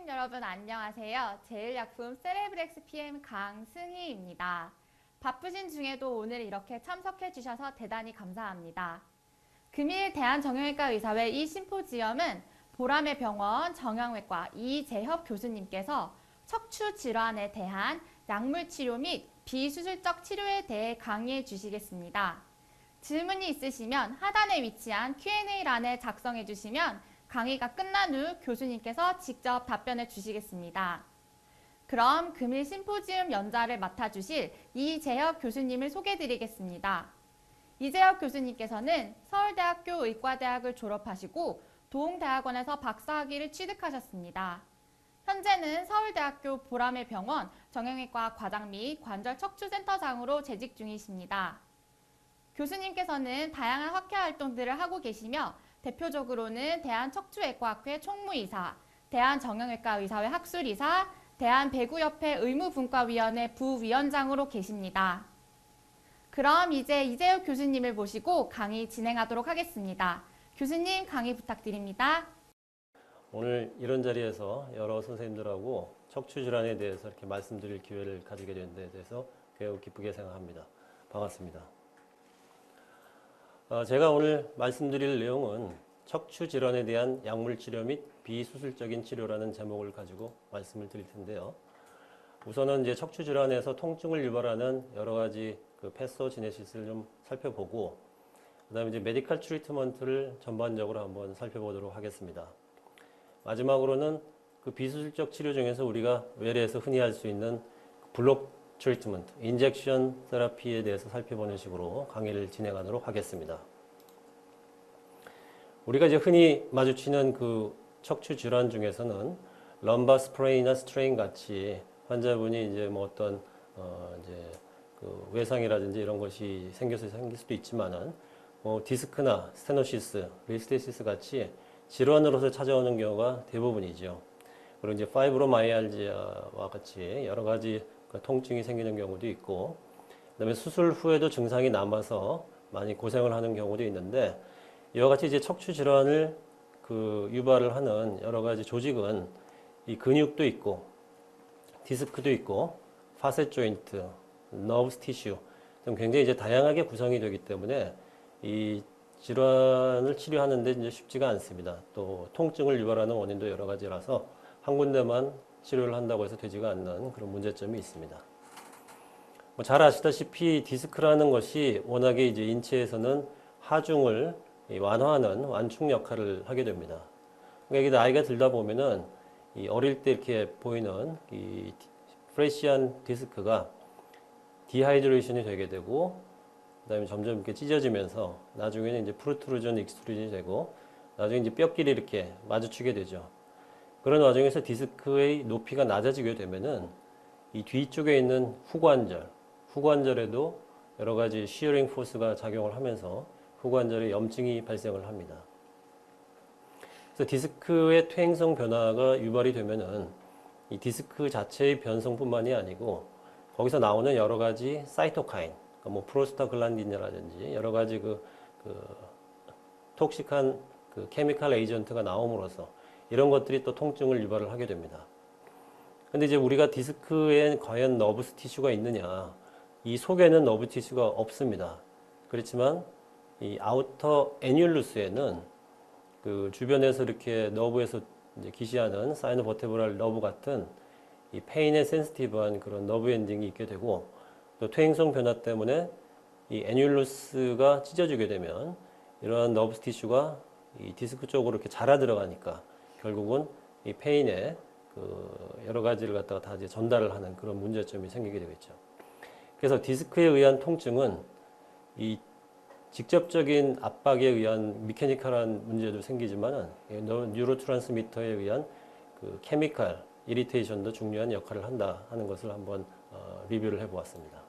선생님 여러분 안녕하세요. 제일약품 세레브렉스 PM 강승희입니다. 바쁘신 중에도 오늘 이렇게 참석해 주셔서 대단히 감사합니다. 금일 대한정형외과 의사회 이 심포지엄은 보람의 병원 정형외과 이재협 교수님께서 척추 질환에 대한 약물 치료 및 비수술적 치료에 대해 강의해 주시겠습니다. 질문이 있으시면 하단에 위치한 Q&A란에 작성해 주시면 강의가 끝난 후 교수님께서 직접 답변해 주시겠습니다. 그럼 금일 심포지움 연자를 맡아주실 이재협 교수님을 소개해 드리겠습니다. 이재협 교수님께서는 서울대학교 의과대학을 졸업하시고 도홍대학원에서 박사학위를 취득하셨습니다. 현재는 서울대학교 보람의 병원 정형외과 과장 및 관절척추센터장으로 재직 중이십니다. 교수님께서는 다양한 학회 활동들을 하고 계시며 대표적으로는 대한척추외과학회 총무이사, 대한정형외과의사회 학술이사, 대한배구협회 의무분과위원회 부위원장으로 계십니다. 그럼 이제 이재협 교수님을 모시고 강의 진행하도록 하겠습니다. 교수님 강의 부탁드립니다. 오늘 이런 자리에서 여러 선생님들하고 척추질환에 대해서 이렇게 말씀드릴 기회를 가지게 된 데 대해서 매우 기쁘게 생각합니다. 반갑습니다. 제가 오늘 말씀드릴 내용은 척추질환에 대한 약물치료 및 비수술적인 치료라는 제목을 가지고 말씀을 드릴 텐데요. 우선은 이제 척추질환에서 통증을 유발하는 여러 가지 패소지네시스를 좀 살펴보고, 그 다음에 이제 메디컬 트리트먼트를 전반적으로 한번 살펴보도록 하겠습니다. 마지막으로는 그 비수술적 치료 중에서 우리가 외래에서 흔히 할 수 있는 블록 트리트먼트, 인젝션 테라피에 대해서 살펴보는 식으로 강의를 진행하도록 하겠습니다. 우리가 이제 흔히 마주치는 그 척추 질환 중에서는 럼바 스프레인이나 스트레인 같이 환자분이 이제 뭐 어떤 이제 그 외상이라든지 이런 것이 생길 수도 있지만은 디스크나 스테노시스, 리스테시스 같이 질환으로서 찾아오는 경우가 대부분이죠. 그리고 이제 파이브로마이알지아와 같이 여러 가지 통증이 생기는 경우도 있고, 그다음에 수술 후에도 증상이 남아서 많이 고생을 하는 경우도 있는데, 이와 같이 이제 척추 질환을 유발을 하는 여러 가지 조직은 이 근육도 있고, 디스크도 있고, 파셋 조인트, 너브스 티슈 등 굉장히 이제 다양하게 구성이 되기 때문에 이 질환을 치료하는데 이제 쉽지가 않습니다. 또 통증을 유발하는 원인도 여러 가지라서 한 군데만 치료를 한다고 해서 되지가 않는 그런 문제점이 있습니다. 잘 아시다시피 디스크라는 것이 워낙에 이제 인체에서는 하중을 완화하는 완충 역할을 하게 됩니다. 그러니까 이게 나이가 들다 보면은 이 어릴 때 이렇게 보이는 이 프레시안 디스크가 디하이드레이션이 되게 되고, 그다음에 점점 이렇게 찢어지면서 나중에는 이제 프루트루전 익스트루전이 되고, 나중에 이제 뼈끼리 이렇게 마주치게 되죠. 그런 와중에서 디스크의 높이가 낮아지게 되면은 이 뒤쪽에 있는 후관절에도 여러 가지 시어링 포스가 작용을 하면서 후관절에 염증이 발생을 합니다. 그래서 디스크의 퇴행성 변화가 유발이 되면은 이 디스크 자체의 변성뿐만이 아니고 거기서 나오는 여러 가지 사이토카인, 그러니까 뭐 프로스타글란딘이라든지 여러 가지 톡식한 케미칼 에이전트가 나옴으로써 이런 것들이 또 통증을 유발을 하게 됩니다. 근데 이제 우리가 디스크에 과연 너브스 티슈가 있느냐? 이 속에는 너브 티슈가 없습니다. 그렇지만 이 아우터 애뉴루스에는 그 주변에서 이렇게 너브에서 이제 기시하는 사이노버테브랄 너브 같은 이 페인에 센시티브한 그런 너브 엔딩이 있게 되고, 또 퇴행성 변화 때문에 이 애뉴루스가 찢어지게 되면 이러한 너브 티슈가 이 디스크 쪽으로 이렇게 자라 들어가니까 결국은 이 페인에 여러 가지를 갖다가 다 이제 전달을 하는 그런 문제점이 생기게 되겠죠. 그래서 디스크에 의한 통증은 이 직접적인 압박에 의한 미케니컬한 문제도 생기지만은 뉴로트랜스미터에 의한 케미컬 이리테이션도 중요한 역할을 한다 하는 것을 한번 리뷰를 해보았습니다.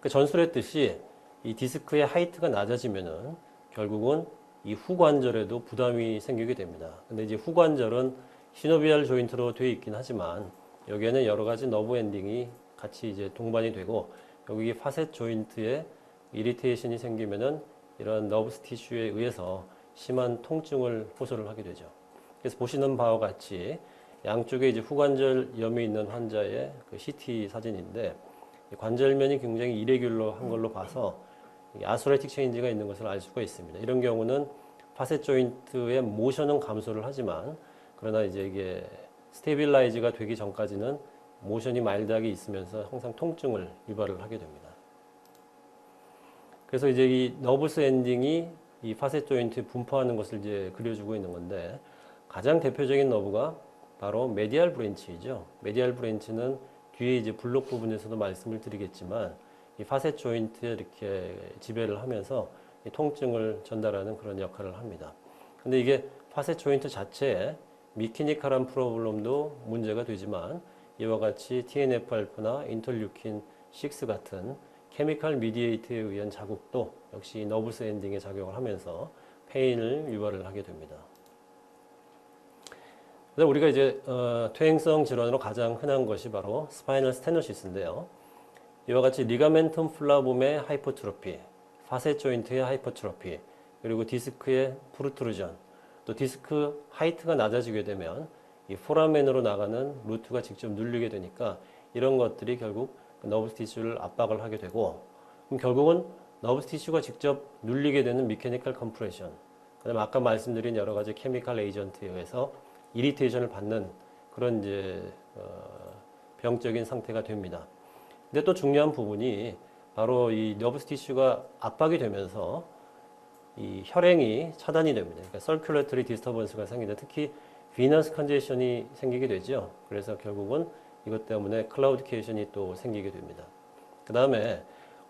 전술했듯이 이 디스크의 하이트가 낮아지면은 결국은 이 후관절에도 부담이 생기게 됩니다. 근데 이제 후관절은 시노비알 조인트로 되어 있긴 하지만 여기에는 여러 가지 너브 엔딩이 같이 이제 동반이 되고, 여기 파셋 조인트에 이리테이션이 생기면은 이런 너브스 티슈에 의해서 심한 통증을 호소를 하게 되죠. 그래서 보시는 바와 같이 양쪽에 이제 후관절염이 있는 환자의 그 CT 사진인데 이 관절면이 굉장히 이레귤러한 걸로 봐서 아스레틱 체인지가 있는 것을 알 수가 있습니다. 이런 경우는 파셋 조인트의 모션은 감소를 하지만 그러나 이제 이게 스테빌라이즈가 되기 전까지는 모션이 마일드하게 있으면서 항상 통증을 유발을 하게 됩니다. 그래서 이제 이 너브스 엔딩이 이 파셋 조인트에 분포하는 것을 이제 그려주고 있는 건데 가장 대표적인 너브가 바로 메디알 브랜치이죠. 메디알 브랜치는 뒤에 이제 블록 부분에서도 말씀을 드리겠지만 이 파셋 조인트에 이렇게 지배를 하면서 이 통증을 전달하는 그런 역할을 합니다. 근데 이게 파셋 조인트 자체에 미키니컬한 프로블럼도 문제가 되지만 이와 같이 TNF-알파나 인터류킨 6 같은 케미컬 미디에이트에 의한 자극도 역시 너브스 엔딩에 작용을 하면서 페인을 유발을 하게 됩니다. 그래서 우리가 이제 퇴행성 질환으로 가장 흔한 것이 바로 스파이널 스테노시스인데요. 이와 같이 리가멘텀 플라붐의 하이퍼트로피, 파셋 조인트의 하이퍼트로피, 그리고 디스크의 프루트루전, 또 디스크 하이트가 낮아지게 되면 이 포라멘으로 나가는 루트가 직접 눌리게 되니까 이런 것들이 결국 너브스 티슈를 압박을 하게 되고 그럼 결국은 너브스 티슈가 직접 눌리게 되는 미케니컬 컴프레션, 그다음에 아까 말씀드린 여러 가지 케미컬 에이전트에 의해서 이리테이션을 받는 그런 이제 병적인 상태가 됩니다. 근데 또 중요한 부분이 바로 이 너브스 티슈가 압박이 되면서 이 혈행이 차단이 됩니다. 그러니까 서큘레터리 디스터번스가 생기는데 특히 비너스 컨제션이 생기게 되죠. 그래서 결국은 이것 때문에 클라우디케이션이 또 생기게 됩니다. 그 다음에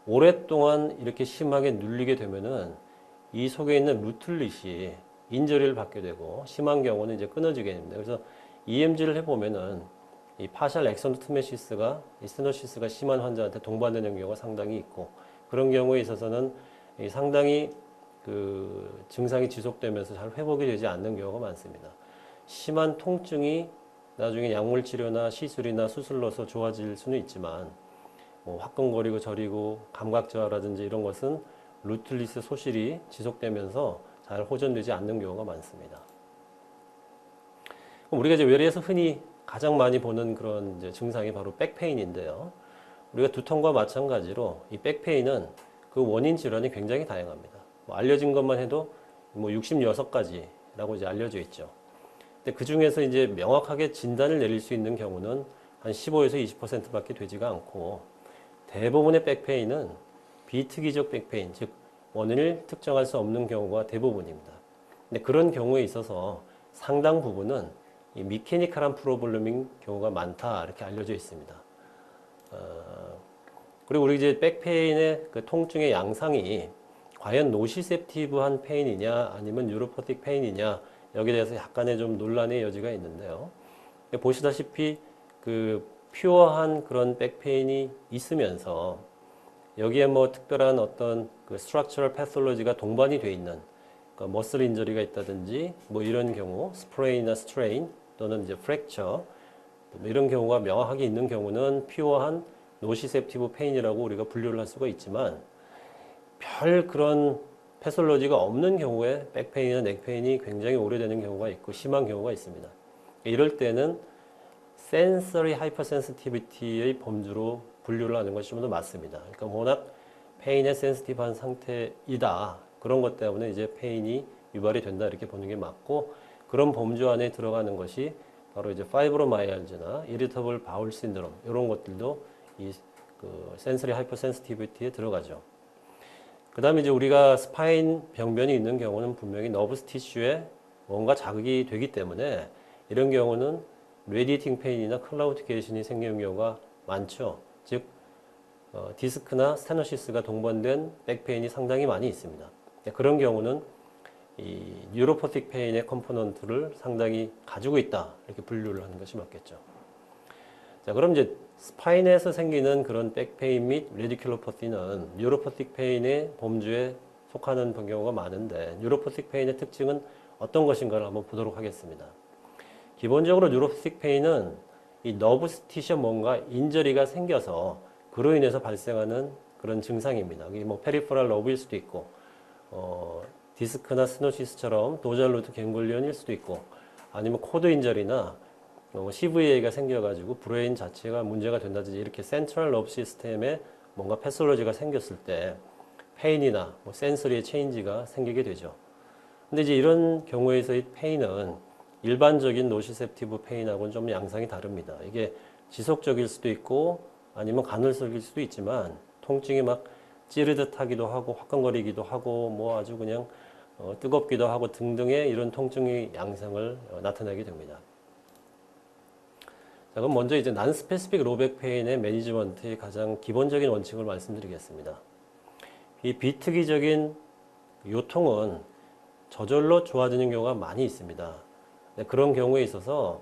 오랫동안 이렇게 심하게 눌리게 되면은 이 속에 있는 루틀릿이 인저리를 받게 되고 심한 경우는 이제 끊어지게 됩니다. 그래서 EMG를 해보면은 이 파셜 엑선토메시스가 이 스테노시스가 심한 환자한테 동반되는 경우가 상당히 있고 그런 경우에 있어서는 상당히 그 증상이 지속되면서 잘 회복이 되지 않는 경우가 많습니다. 심한 통증이 나중에 약물 치료나 시술이나 수술로서 좋아질 수는 있지만 뭐 화끈거리고 저리고 감각 저하라든지 이런 것은 루틀리스 소실이 지속되면서 잘 호전되지 않는 경우가 많습니다. 우리가 이제 외래에서 흔히 가장 많이 보는 그런 이제 증상이 바로 백페인인데요. 우리가 두통과 마찬가지로 이 백페인은 그 원인 질환이 굉장히 다양합니다. 뭐 알려진 것만 해도 뭐 66가지라고 이제 알려져 있죠. 근데 그 중에서 이제 명확하게 진단을 내릴 수 있는 경우는 한 15에서 20%밖에 되지가 않고 대부분의 백페인은 비특이적 백페인, 즉 원인을 특정할 수 없는 경우가 대부분입니다. 근데 그런 경우에 있어서 상당 부분은 이 미케니컬한 프로블럼인 경우가 많다 이렇게 알려져 있습니다. 그리고 우리 이제 백페인의 그 통증의 양상이 과연 노시셉티브한 페인이냐 아니면 뉴로퍼틱 페인이냐 여기에 대해서 약간의 좀 논란의 여지가 있는데요. 보시다시피 그 퓨어한 그런 백페인이 있으면서 여기에 뭐 특별한 어떤 그 스트럭처럴 패솔로지가 동반이 돼 있는 그러니까 머슬 인저리가 있다든지 뭐 이런 경우 스프레인이나 스트레인 또는 이제 프랙처 이런 경우가 명확하게 있는 경우는 퓨어한 노시셉티브 페인이라고 우리가 분류를 할 수가 있지만 별 그런 패솔로지가 없는 경우에 백페인이나 넥페인이 굉장히 오래되는 경우가 있고 심한 경우가 있습니다. 이럴 때는 센서리 하이퍼센시티비티의 범주로 분류를 하는 것이 좀 더 맞습니다. 그러니까 워낙 페인에 센시티브한 상태이다. 그런 것 때문에 이제 페인이 유발이 된다 이렇게 보는 게 맞고 그런 범주 안에 들어가는 것이 바로 이제 파이브로마이알지나 이리터블 바울 신드롬 이런 것들도 이 그 센서리 하이퍼센시티비티에 들어가죠. 그 다음에 이제 우리가 스파인 병변이 있는 경우는 분명히 너브스 티슈에 뭔가 자극이 되기 때문에 이런 경우는 레디에이팅 페인이나 클라우디케이션이 생기는 경우가 많죠. 즉 디스크나 스테노시스가 동반된 백페인이 상당히 많이 있습니다. 그런 경우는 이 뉴로퍼틱 페인의 컴포넌트를 상당히 가지고 있다 이렇게 분류를 하는 것이 맞겠죠. 자, 그럼 이제 스파인에서 생기는 그런 백페인 및 레디큘로퍼티는 뉴로퍼틱 페인의 범주에 속하는 경우가 많은데 뉴로퍼틱 페인의 특징은 어떤 것인가를 한번 보도록 하겠습니다. 기본적으로 뉴로퍼틱 페인은 이 너브스 티슈에 뭔가 인저리가 생겨서 그로 인해서 발생하는 그런 증상입니다. 이게 뭐 페리퍼럴 러브일 수도 있고 디스크나 스노시스처럼 도잘 루트 갱글리언일 수도 있고 아니면 코드 인절이나 CVA가 생겨가지고 브레인 자체가 문제가 된다든지 이렇게 센트럴 러브 시스템에 뭔가 패솔로지가 생겼을 때 페인이나 뭐 센서리의 체인지가 생기게 되죠. 근데 이제 이런 경우에서의 페인은 일반적인 노시셉티브 페인하고는 좀 양상이 다릅니다. 이게 지속적일 수도 있고 아니면 간헐적일 수도 있지만 통증이 막 찌르듯하기도 하고 화끈거리기도 하고 뭐 아주 그냥 뜨겁기도 하고 등등의 이런 통증의 양상을 나타내게 됩니다. 자, 그럼 먼저 이제 난스페시픽 로백 페인의 매니지먼트의 가장 기본적인 원칙을 말씀드리겠습니다. 이 비특이적인 요통은 저절로 좋아지는 경우가 많이 있습니다. 그런 경우에 있어서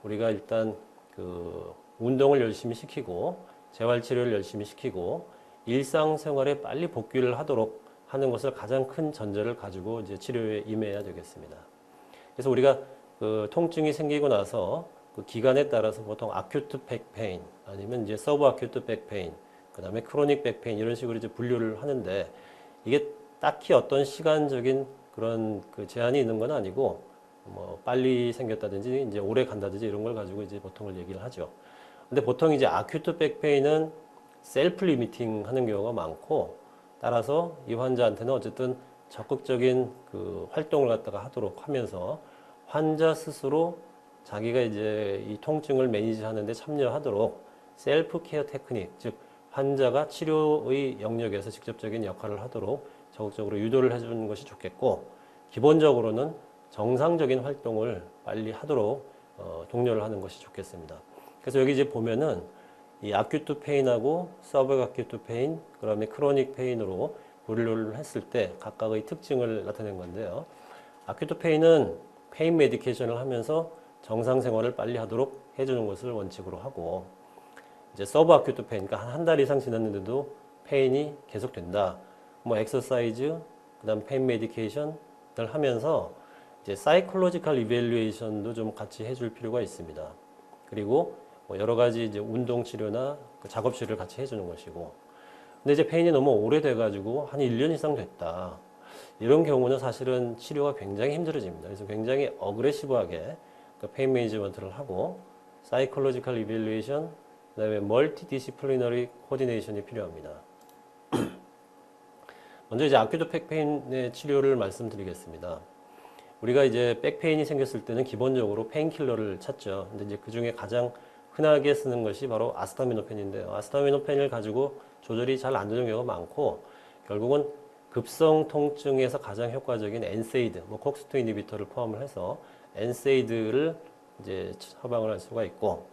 우리가 일단 그 운동을 열심히 시키고 재활치료를 열심히 시키고 일상생활에 빨리 복귀를 하도록 하는 것을 가장 큰 전제를 가지고 이제 치료에 임해야 되겠습니다. 그래서 우리가 그 통증이 생기고 나서 그 기간에 따라서 보통 아큐트 백페인 아니면 이제 서브 아큐트 백페인 그다음에 크로닉 백페인 이런 식으로 이제 분류를 하는데 이게 딱히 어떤 시간적인 그런 그 제한이 있는 건 아니고 뭐 빨리 생겼다든지 이제 오래 간다든지 이런 걸 가지고 이제 보통을 얘기를 하죠. 근데 보통 이제 아큐트 백페인은 셀프 리미팅 하는 경우가 많고 따라서 이 환자한테는 어쨌든 적극적인 그 활동을 갖다가 하도록 하면서 환자 스스로 자기가 이제 이 통증을 매니지하는 데 참여하도록 셀프 케어 테크닉, 즉 환자가 치료의 영역에서 직접적인 역할을 하도록 적극적으로 유도를 해주는 것이 좋겠고 기본적으로는 정상적인 활동을 빨리 하도록 독려를 하는 것이 좋겠습니다. 그래서 여기 이제 보면은 이 아큐트 페인하고 서브 아큐트 페인, 그다음에 크로닉 페인으로 분류를 했을 때 각각의 특징을 나타낸 건데요. 아큐트 페인은 페인 메디케이션을 하면서 정상 생활을 빨리 하도록 해주는 것을 원칙으로 하고 이제 서브 아큐트 페인, 그러니까 한 달 이상 지났는데도 페인이 계속된다. 뭐 엑서사이즈, 그다음 페인 메디케이션을 하면서 이제 사이콜로지컬 이밸루에이션도 좀 같이 해줄 필요가 있습니다. 그리고 뭐 여러 가지 이제 운동 치료나 그 작업 치료를 같이 해주는 것이고. 근데 이제 페인이 너무 오래돼가지고 한 1년 이상 됐다. 이런 경우는 사실은 치료가 굉장히 힘들어집니다. 그래서 굉장히 어그레시브하게 그 페인 매니지먼트를 하고 사이콜로지컬 이밸루에이션, 그다음에 멀티 디시플리너리 코디네이션이 필요합니다. 먼저 이제 아큐트 백페인의 치료를 말씀드리겠습니다. 우리가 이제 백페인이 생겼을 때는 기본적으로 페인킬러를 찾죠. 근데 이제 그 중에 가장 흔하게 쓰는 것이 바로 아스타미노펜인데요. 아스타미노펜을 가지고 조절이 잘 안 되는 경우가 많고 결국은 급성 통증에서 가장 효과적인 엔세이드, 뭐 콕스2 이니비터를 포함을 해서 엔세이드를 이제 처방을 할 수가 있고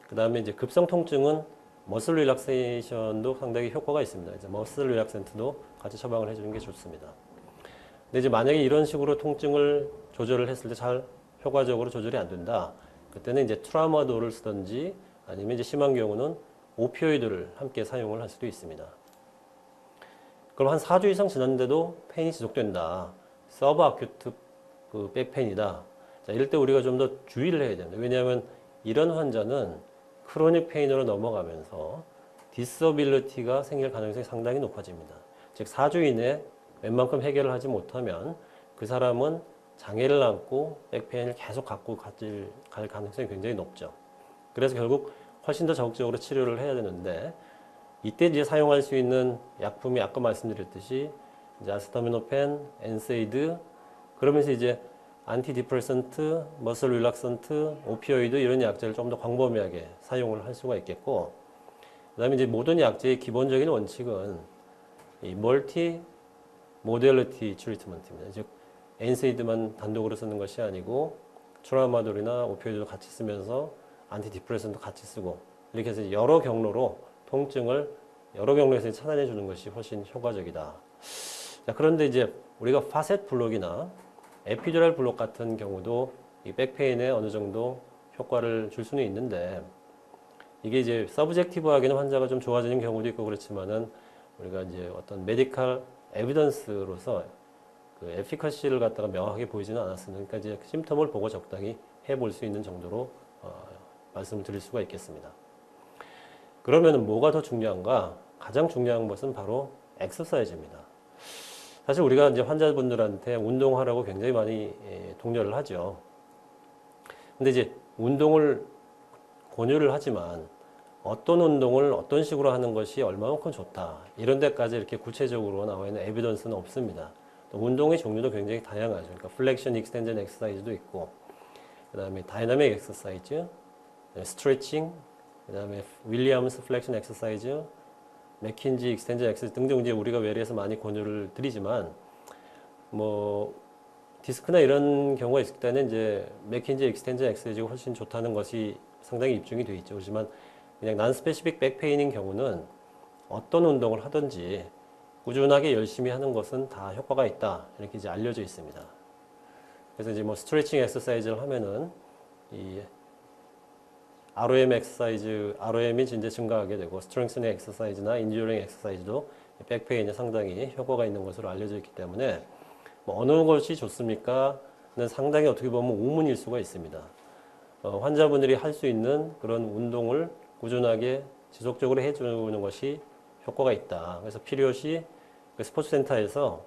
그 다음에 이제 급성 통증은 머슬 릴락세이션도 상당히 효과가 있습니다. 이제 머슬 릴락센트도 같이 처방을 해주는 게 좋습니다. 근데 이제 만약에 이런 식으로 통증을 조절을 했을 때 잘 효과적으로 조절이 안 된다. 그때는 이제 트라우마도를 쓰든지 아니면 이제 심한 경우는 오피오이드를 함께 사용을 할 수도 있습니다. 그럼 한 4주 이상 지났는데도 페인이 지속된다. 서브 아큐트 그 백페인이다. 자, 이럴 때 우리가 좀 더 주의를 해야 됩니다. 왜냐하면 이런 환자는 크로닉 페인으로 넘어가면서 디서빌리티가 생길 가능성이 상당히 높아집니다. 즉 4주 이내에 웬만큼 해결을 하지 못하면 그 사람은 장애를 안고 백페인을 계속 갖고 갈 가능성이 굉장히 높죠. 그래서 결국 훨씬 더 적극적으로 치료를 해야 되는데 이때 이제 사용할 수 있는 약품이 아까 말씀드렸듯이 이제 아스타미노펜, 엔세이드 그러면서 이제 안티디프레선트, 머슬 릴락선트, 오피오이드 이런 약제를 좀 더 광범위하게 사용을 할 수가 있겠고 그다음에 이제 모든 약제의 기본적인 원칙은 이 멀티 모델리티 트리트먼트입니다. 즉 엔세이드만 단독으로 쓰는 것이 아니고 트라우마돌이나 오피오이드도 같이 쓰면서 안티디프레선도 같이 쓰고 이렇게 해서 여러 경로로 통증을 여러 경로에서 차단해 주는 것이 훨씬 효과적이다. 자, 그런데 이제 우리가 파셋 블록이나 에피듀랄 블록 같은 경우도 이 백페인에 어느 정도 효과를 줄 수는 있는데 이게 이제 서브젝티브하게는 환자가 좀 좋아지는 경우도 있고 그렇지만은 우리가 이제 어떤 메디컬 에비던스로서 그 에피커시를 갖다가 명확하게 보이지는 않았습니다. 그러니까 이제 심텀을 보고 적당히 해볼 수 있는 정도로 말씀을 드릴 수가 있겠습니다. 그러면 뭐가 더 중요한가? 가장 중요한 것은 바로 엑서사이즈입니다. 사실 우리가 이제 환자분들한테 운동하라고 굉장히 많이 독려를 하죠. 근데 이제 운동을 권유를 하지만 어떤 운동을 어떤 식으로 하는 것이 얼마만큼 좋다. 이런 데까지 이렇게 구체적으로 나와 있는 에비던스는 없습니다. 또 운동의 종류도 굉장히 다양하죠. 그러니까 플렉션 익스텐전 엑서사이즈도 있고, 그 다음에 다이나믹 엑서사이즈, 스트레칭, 그 다음에 윌리엄스 플렉션 엑서사이즈, 맥킨지 익스텐전 엑서사이즈 등등 이제 우리가 외래에서 많이 권유를 드리지만, 뭐 디스크나 이런 경우가 있을 때는 이제 맥킨지 익스텐전 엑서사이즈가 훨씬 좋다는 것이 상당히 입증이 되어 있죠. 그렇지만 그냥 난 스페시픽 백페인인 경우는 어떤 운동을 하든지 꾸준하게 열심히 하는 것은 다 효과가 있다. 이렇게 이제 알려져 있습니다. 그래서 이제 뭐 스트레칭 엑서사이즈를 하면은 이 ROM 엑서사이즈, ROM이 이제 증가하게 되고 스트렝스닝 엑서사이즈나 인듀어링 엑서사이즈도 백페인에 상당히 효과가 있는 것으로 알려져 있기 때문에 뭐 어느 것이 좋습니까?는 상당히 어떻게 보면 의문일 수가 있습니다. 환자분들이 할 수 있는 그런 운동을 꾸준하게 지속적으로 해주는 것이 효과가 있다. 그래서 필요시 그 스포츠 센터에서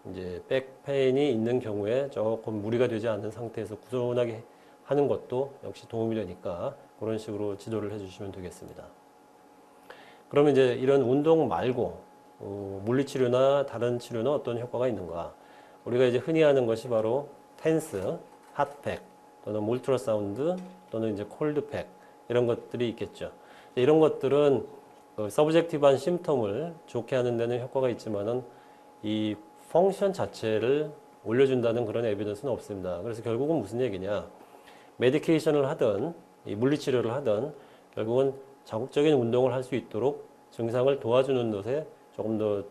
이제 백페인이 있는 경우에 조금 무리가 되지 않는 상태에서 꾸준하게 하는 것도 역시 도움이 되니까 그런 식으로 지도를 해주시면 되겠습니다. 그러면 이제 이런 운동 말고 물리치료나 다른 치료는 어떤 효과가 있는가? 우리가 이제 흔히 하는 것이 바로 텐스, 핫팩 또는 울트라사운드 또는 이제 콜드팩 이런 것들이 있겠죠. 이런 것들은 서브젝티브한 심텀을 좋게 하는 데는 효과가 있지만은 이 펑션 자체를 올려준다는 그런 에비던스는 없습니다. 그래서 결국은 무슨 얘기냐? 메디케이션을 하든 이 물리치료를 하든 결국은 자극적인 운동을 할 수 있도록 증상을 도와주는 것에 조금 더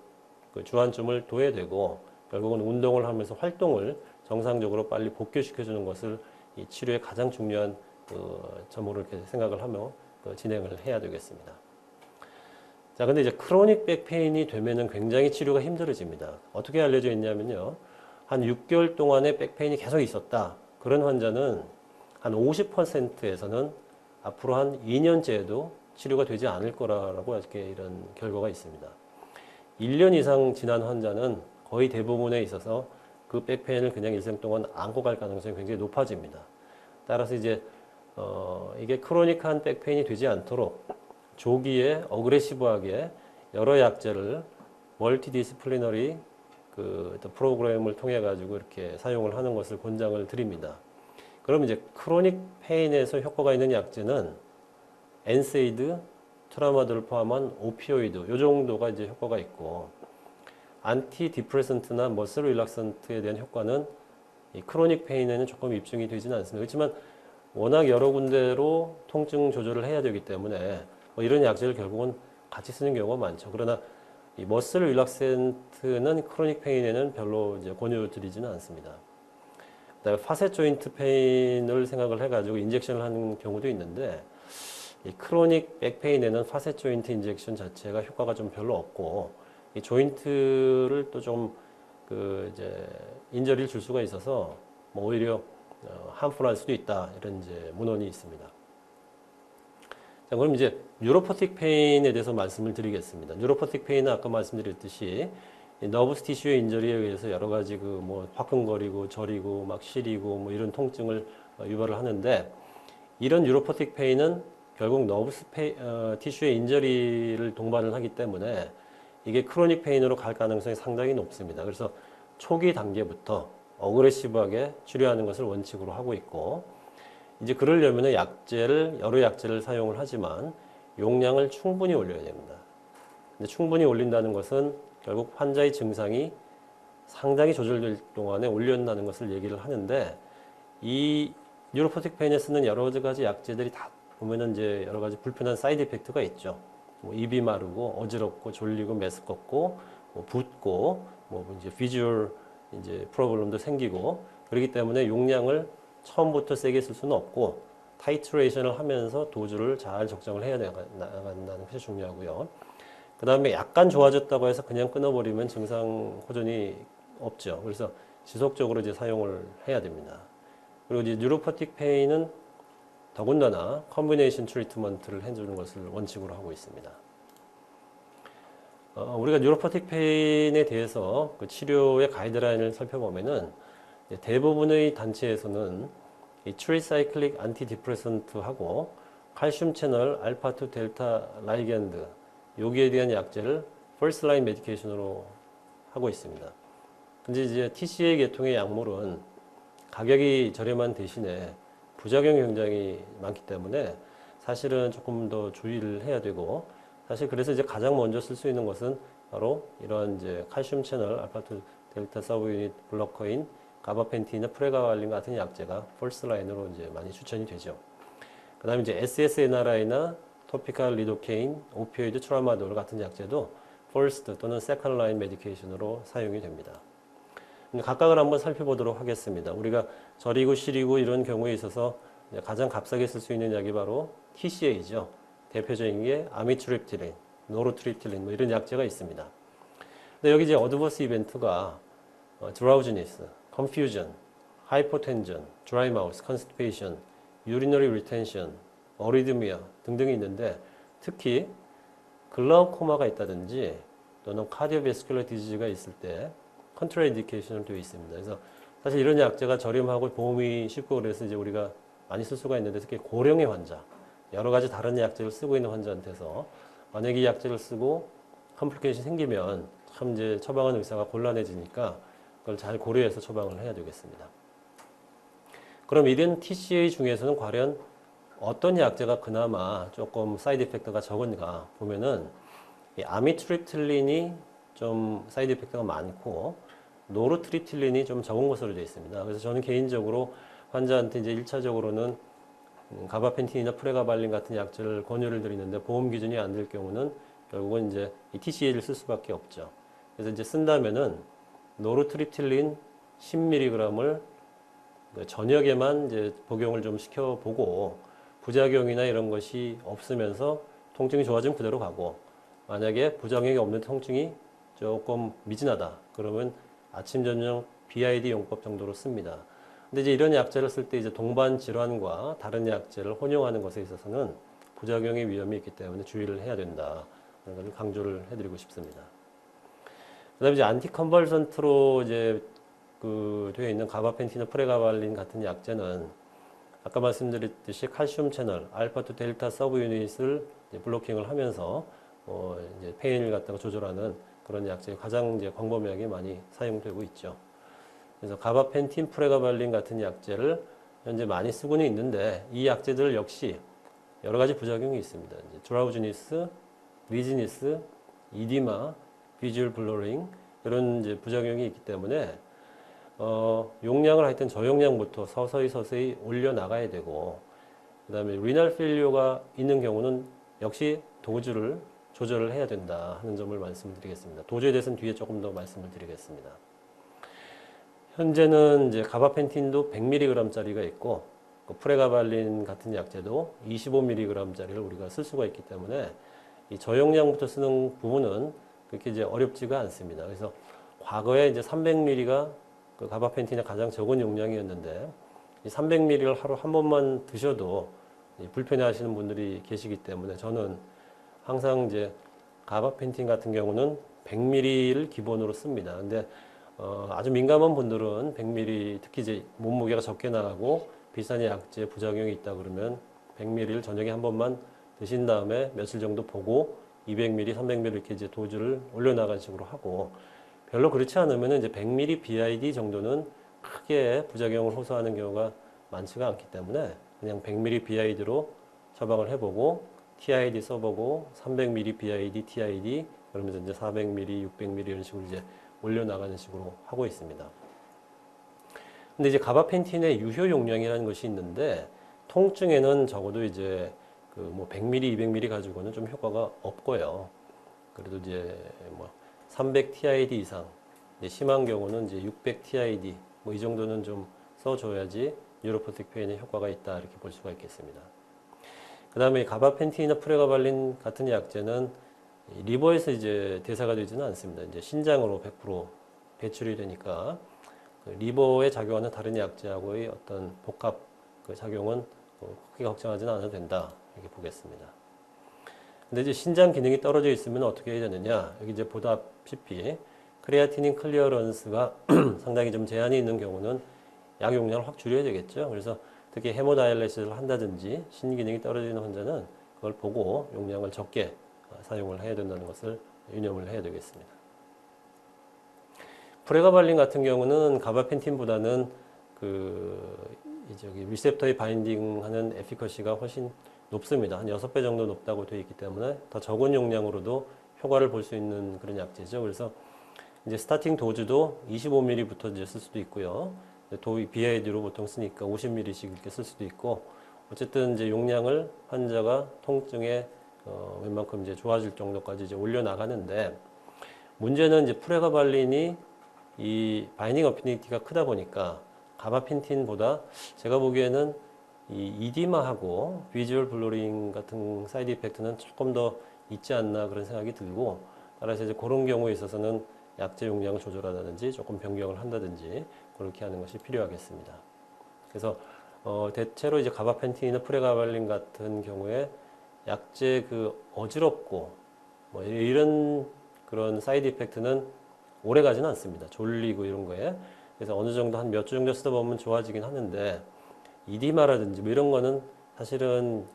그 주안점을 둬야 되고 결국은 운동을 하면서 활동을 정상적으로 빨리 복귀시켜주는 것을 이 치료의 가장 중요한 점으로 이렇게 생각을 하며 진행을 해야 되겠습니다. 자, 근데 이제 크로닉 백페인이 되면은 굉장히 치료가 힘들어집니다. 어떻게 알려져 있냐면요. 한 6개월 동안의 백페인이 계속 있었다. 그런 환자는 한 50%에서는 앞으로 한 2년째에도 치료가 되지 않을 거라고 이렇게 이런 결과가 있습니다. 1년 이상 지난 환자는 거의 대부분에 있어서 그 백페인을 그냥 일생 동안 안고 갈 가능성이 굉장히 높아집니다. 따라서 이제 이게 크로닉한 백페인이 되지 않도록 조기에 어그레시브하게 여러 약제를 멀티디스플리너리 그 프로그램을 통해 가지고 이렇게 사용을 하는 것을 권장을 드립니다. 그럼 이제 크로닉 페인에서 효과가 있는 약제는 엔세이드, 트라마도를 포함한 오피오이드 요 정도가 이제 효과가 있고 안티 디프레선트나 머슬 릴락선트에 대한 효과는 이 크로닉 페인에는 조금 입증이 되지는 않습니다. 그렇지만 워낙 여러 군데로 통증 조절을 해야 되기 때문에 뭐 이런 약제를 결국은 같이 쓰는 경우가 많죠. 그러나 이 머슬 릴락센트는 크로닉 페인에는 별로 이제 권유드리지는 않습니다. 그다음에 파셋 조인트 페인을 생각을 해가지고 인젝션을 하는 경우도 있는데 이 크로닉 백페인에는 파셋 조인트 인젝션 자체가 효과가 좀 별로 없고 이 조인트를 또 좀 그 이제 인저리를 줄 수가 있어서 뭐 오히려 함풀할 수도 있다 이런 이제 문헌이 있습니다. 자, 그럼 이제 뉴로퍼틱 페인에 대해서 말씀을 드리겠습니다. 뉴로퍼틱 페인은 아까 말씀드렸듯이 너브스 티슈의 인저리에 의해서 여러 가지 그 뭐 화끈거리고 저리고 막 시리고 뭐 이런 통증을 유발을 하는데 이런 뉴로퍼틱 페인은 결국 너브스 티슈의 인저리를 동반을 하기 때문에 이게 크로닉 페인으로 갈 가능성이 상당히 높습니다. 그래서 초기 단계부터 어그레시브하게 치료하는 것을 원칙으로 하고 있고 이제 그러려면 여러 약제를 사용을 하지만 용량을 충분히 올려야 됩니다. 근데 충분히 올린다는 것은 결국 환자의 증상이 상당히 조절될 동안에 올린다는 것을 얘기를 하는데 이 뉴로퍼틱 페인에 쓰는 여러 가지 약제들이 다 보면은 이제 여러 가지 불편한 사이드 이펙트가 있죠. 뭐 입이 마르고 어지럽고 졸리고 메스껍고 뭐 붓고 뭐 이제 비주얼 이제 프로블럼도 생기고 그렇기 때문에 용량을 처음부터 세게 쓸 수는 없고 타이트레이션을 하면서 도주를 잘 적정을 해야 나간다는 것이 중요하고요. 그 다음에 약간 좋아졌다고 해서 그냥 끊어버리면 증상 호전이 없죠. 그래서 지속적으로 이제 사용을 해야 됩니다. 그리고 이제 뉴로퍼틱 페인은 더군다나 컨비네이션 트리트먼트를 해주는 것을 원칙으로 하고 있습니다. 우리가 뉴로퍼틱 페인에 대해서 그 치료의 가이드라인을 살펴보면은 대부분의 단체에서는 이 트리사이클릭 안티디프레선트하고 칼슘 채널 알파2 델타 라이겐드 여기에 대한 약제를 퍼스트 라인 메디케이션으로 하고 있습니다. 근데 이제 TCA 계통의 약물은 가격이 저렴한 대신에 부작용이 굉장히 많기 때문에 사실은 조금 더 주의를 해야 되고, 사실 그래서 이제 가장 먼저 쓸 수 있는 것은 바로 이런 이제 칼슘 채널 알파2 델타 서브 유닛 블로커인 가바펜틴이나 프레가발린 같은 약제가 퍼스트 라인으로 이제 많이 추천이 되죠. 그 다음에 이제 SSNRI나 토피칼 리도케인, 오피오이드 트라마돌 같은 약제도 퍼스트 또는 세컨드 라인 메디케이션으로 사용이 됩니다. 각각을 한번 살펴보도록 하겠습니다. 우리가 저리고 시리고 이런 경우에 있어서 가장 값싸게 쓸 수 있는 약이 바로 TCA죠. 대표적인 게 아미트립틸린, 노르트립틸린 뭐 이런 약제가 있습니다. 근데 여기 이제 어드버스 이벤트가 드라우지니스, 컨퓨전, 하이포텐전, 드라이 마우스, 컨스티페이션, 유리너리 리텐션, 어리드미아 등등이 있는데, 특히 글라우코마가 있다든지 또는 카디오베스큘러 디지즈가 있을 때 컨트라인디케이션으로 되어 있습니다. 그래서 사실 이런 약제가 저렴하고 보험이 쉽고 그래서 이제 우리가 많이 쓸 수가 있는데, 특히 고령의 환자, 여러 가지 다른 약제를 쓰고 있는 환자한테서 만약에 이 약제를 쓰고 컴플리케이션이 생기면 참 이제 처방하는 의사가 곤란해지니까 그걸 잘 고려해서 처방을 해야 되겠습니다. 그럼 이런 TCA 중에서는 과연 어떤 약제가 그나마 조금 사이드 이펙트가 적은가 보면은 이 아미트립틸린이 좀 사이드 이펙트가 많고 노르트립틸린이 좀 적은 것으로 되어 있습니다. 그래서 저는 개인적으로 환자한테 이제 1차적으로는 가바펜틴이나 프레가발린 같은 약제를 권유를 드리는데, 보험 기준이 안 될 경우는 결국은 이제 이 TCA를 쓸 수밖에 없죠. 그래서 이제 쓴다면은 노르트립틸린 10mg을 저녁에만 이제 복용을 좀 시켜보고, 부작용이나 이런 것이 없으면서 통증이 좋아지면 그대로 가고, 만약에 부작용이 없는 통증이 조금 미진하다 그러면 아침 저녁 BID 용법 정도로 씁니다. 근데 이제 이런 약제를 쓸 때 이제 동반 질환과 다른 약제를 혼용하는 것에 있어서는 부작용의 위험이 있기 때문에 주의를 해야 된다. 그런 걸 강조를 해드리고 싶습니다. 그다음에 이제 안티컨벌선트로 이제 되어 있는 가바펜틴이나 프레가발린 같은 약제는 아까 말씀드렸듯이 칼슘 채널 알파2 델타 서브 유닛을 블로킹을 하면서 이제 페인을 갖다가 조절하는 그런 약제 가장 이제 광범위하게 많이 사용되고 있죠. 그래서 가바펜틴, 프레가발린 같은 약제를 현재 많이 쓰고는 있는데, 이 약제들 역시 여러 가지 부작용이 있습니다. 이제 드라우지니스, 리지니스, 이디마, 비주얼 블러링 이런 이제 부작용이 있기 때문에 용량을 하여튼 저용량부터 서서히 올려 나가야 되고, 그다음에 리날 페일리어가 있는 경우는 역시 도주를 조절을 해야 된다 하는 점을 말씀드리겠습니다. 도주에 대해서는 뒤에 조금 더 말씀을 드리겠습니다. 현재는 이제 가바펜틴도 100mg짜리가 있고, 프레가발린 같은 약제도 25mg짜리를 우리가 쓸 수가 있기 때문에 이 저용량부터 쓰는 부분은 그렇게 이제 어렵지가 않습니다. 그래서 과거에 이제 300mg가 그 가바펜틴의 가장 적은 용량이었는데, 이 300mg를 하루 한 번만 드셔도 불편해하시는 분들이 계시기 때문에 저는 항상 이제 가바펜틴 같은 경우는 100mg를 기본으로 씁니다. 근데 아주 민감한 분들은 100mg, 특히 이제 몸무게가 적게 나가고 비싼 약제 부작용이 있다 그러면 100mg를 저녁에 한 번만 드신 다음에 며칠 정도 보고 200mg, 300mg 이렇게 이제 도주를 올려나가는 식으로 하고, 별로 그렇지 않으면 이제 100mg BID 정도는 크게 부작용을 호소하는 경우가 많지가 않기 때문에 그냥 100mg BID로 처방을 해보고 TID 써보고 300mg BID, TID 그러면서 이제 400mg, 600mg 이런 식으로 이제 올려나가는 식으로 하고 있습니다. 근데 이제 가바펜틴의 유효 용량이라는 것이 있는데, 통증에는 적어도 이제 그 뭐 100mg, 200mg 가지고는 좀 효과가 없고요. 그래도 이제 뭐 300 TID 이상, 이제 심한 경우는 이제 600 TID 뭐 이 정도는 좀 써줘야지 뉴로포틱 페인에 효과가 있다 이렇게 볼 수가 있겠습니다. 그 다음에 가바펜틴이나 프레가발린 같은 약제는 리버에서 이제 대사가 되지는 않습니다. 이제 신장으로 100% 배출이 되니까 그 리버에 작용하는 다른 약제하고의 어떤 복합 그 작용은 크게 걱정하지는 않아도 된다 이렇게 보겠습니다. 근데 이제 신장 기능이 떨어져 있으면 어떻게 해야 되느냐? 여기 이제 보다시피 크레아티닌 클리어런스가 상당히 좀 제한이 있는 경우는 약 용량을 확 줄여야 되겠죠. 그래서 특히 헤모다이알리시스를 한다든지 신기능이 떨어지는 환자는 그걸 보고 용량을 적게 사용을 해야 된다는 것을 유념을 해야 되겠습니다. 프레가발린 같은 경우는 가바펜틴보다는 리셉터에 바인딩하는 에피커시가 훨씬 높습니다. 한 6배 정도 높다고 되어 있기 때문에 더 적은 용량으로도 효과를 볼 수 있는 그런 약제죠. 그래서 이제 스타팅 도즈도 25ml부터 이제 쓸 수도 있고요. BID로 보통 쓰니까 50ml씩 이렇게 쓸 수도 있고, 어쨌든 이제 용량을 환자가 통증에 웬만큼 이제 좋아질 정도까지 이제 올려 나가는데, 문제는 이제 프레가발린이 이 바이닝 어피니티가 크다 보니까 가바펜틴보다 제가 보기에는 이 이디마하고 비주얼 블러링 같은 사이드 이펙트는 조금 더 있지 않나 그런 생각이 들고, 따라서 이제 그런 경우에 있어서는 약제 용량을 조절하다든지 조금 변경을 한다든지 그렇게 하는 것이 필요하겠습니다. 그래서 대체로 이제 가바펜틴이나 프레가발린 같은 경우에 약제 어지럽고 뭐 이런 그런 사이드 이펙트는 오래 가지는 않습니다. 졸리고 이런 거에. 그래서 어느 정도 한 몇 주 정도 쓰다 보면 좋아지긴 하는데, 이디마라든지 뭐 이런 거는 사실은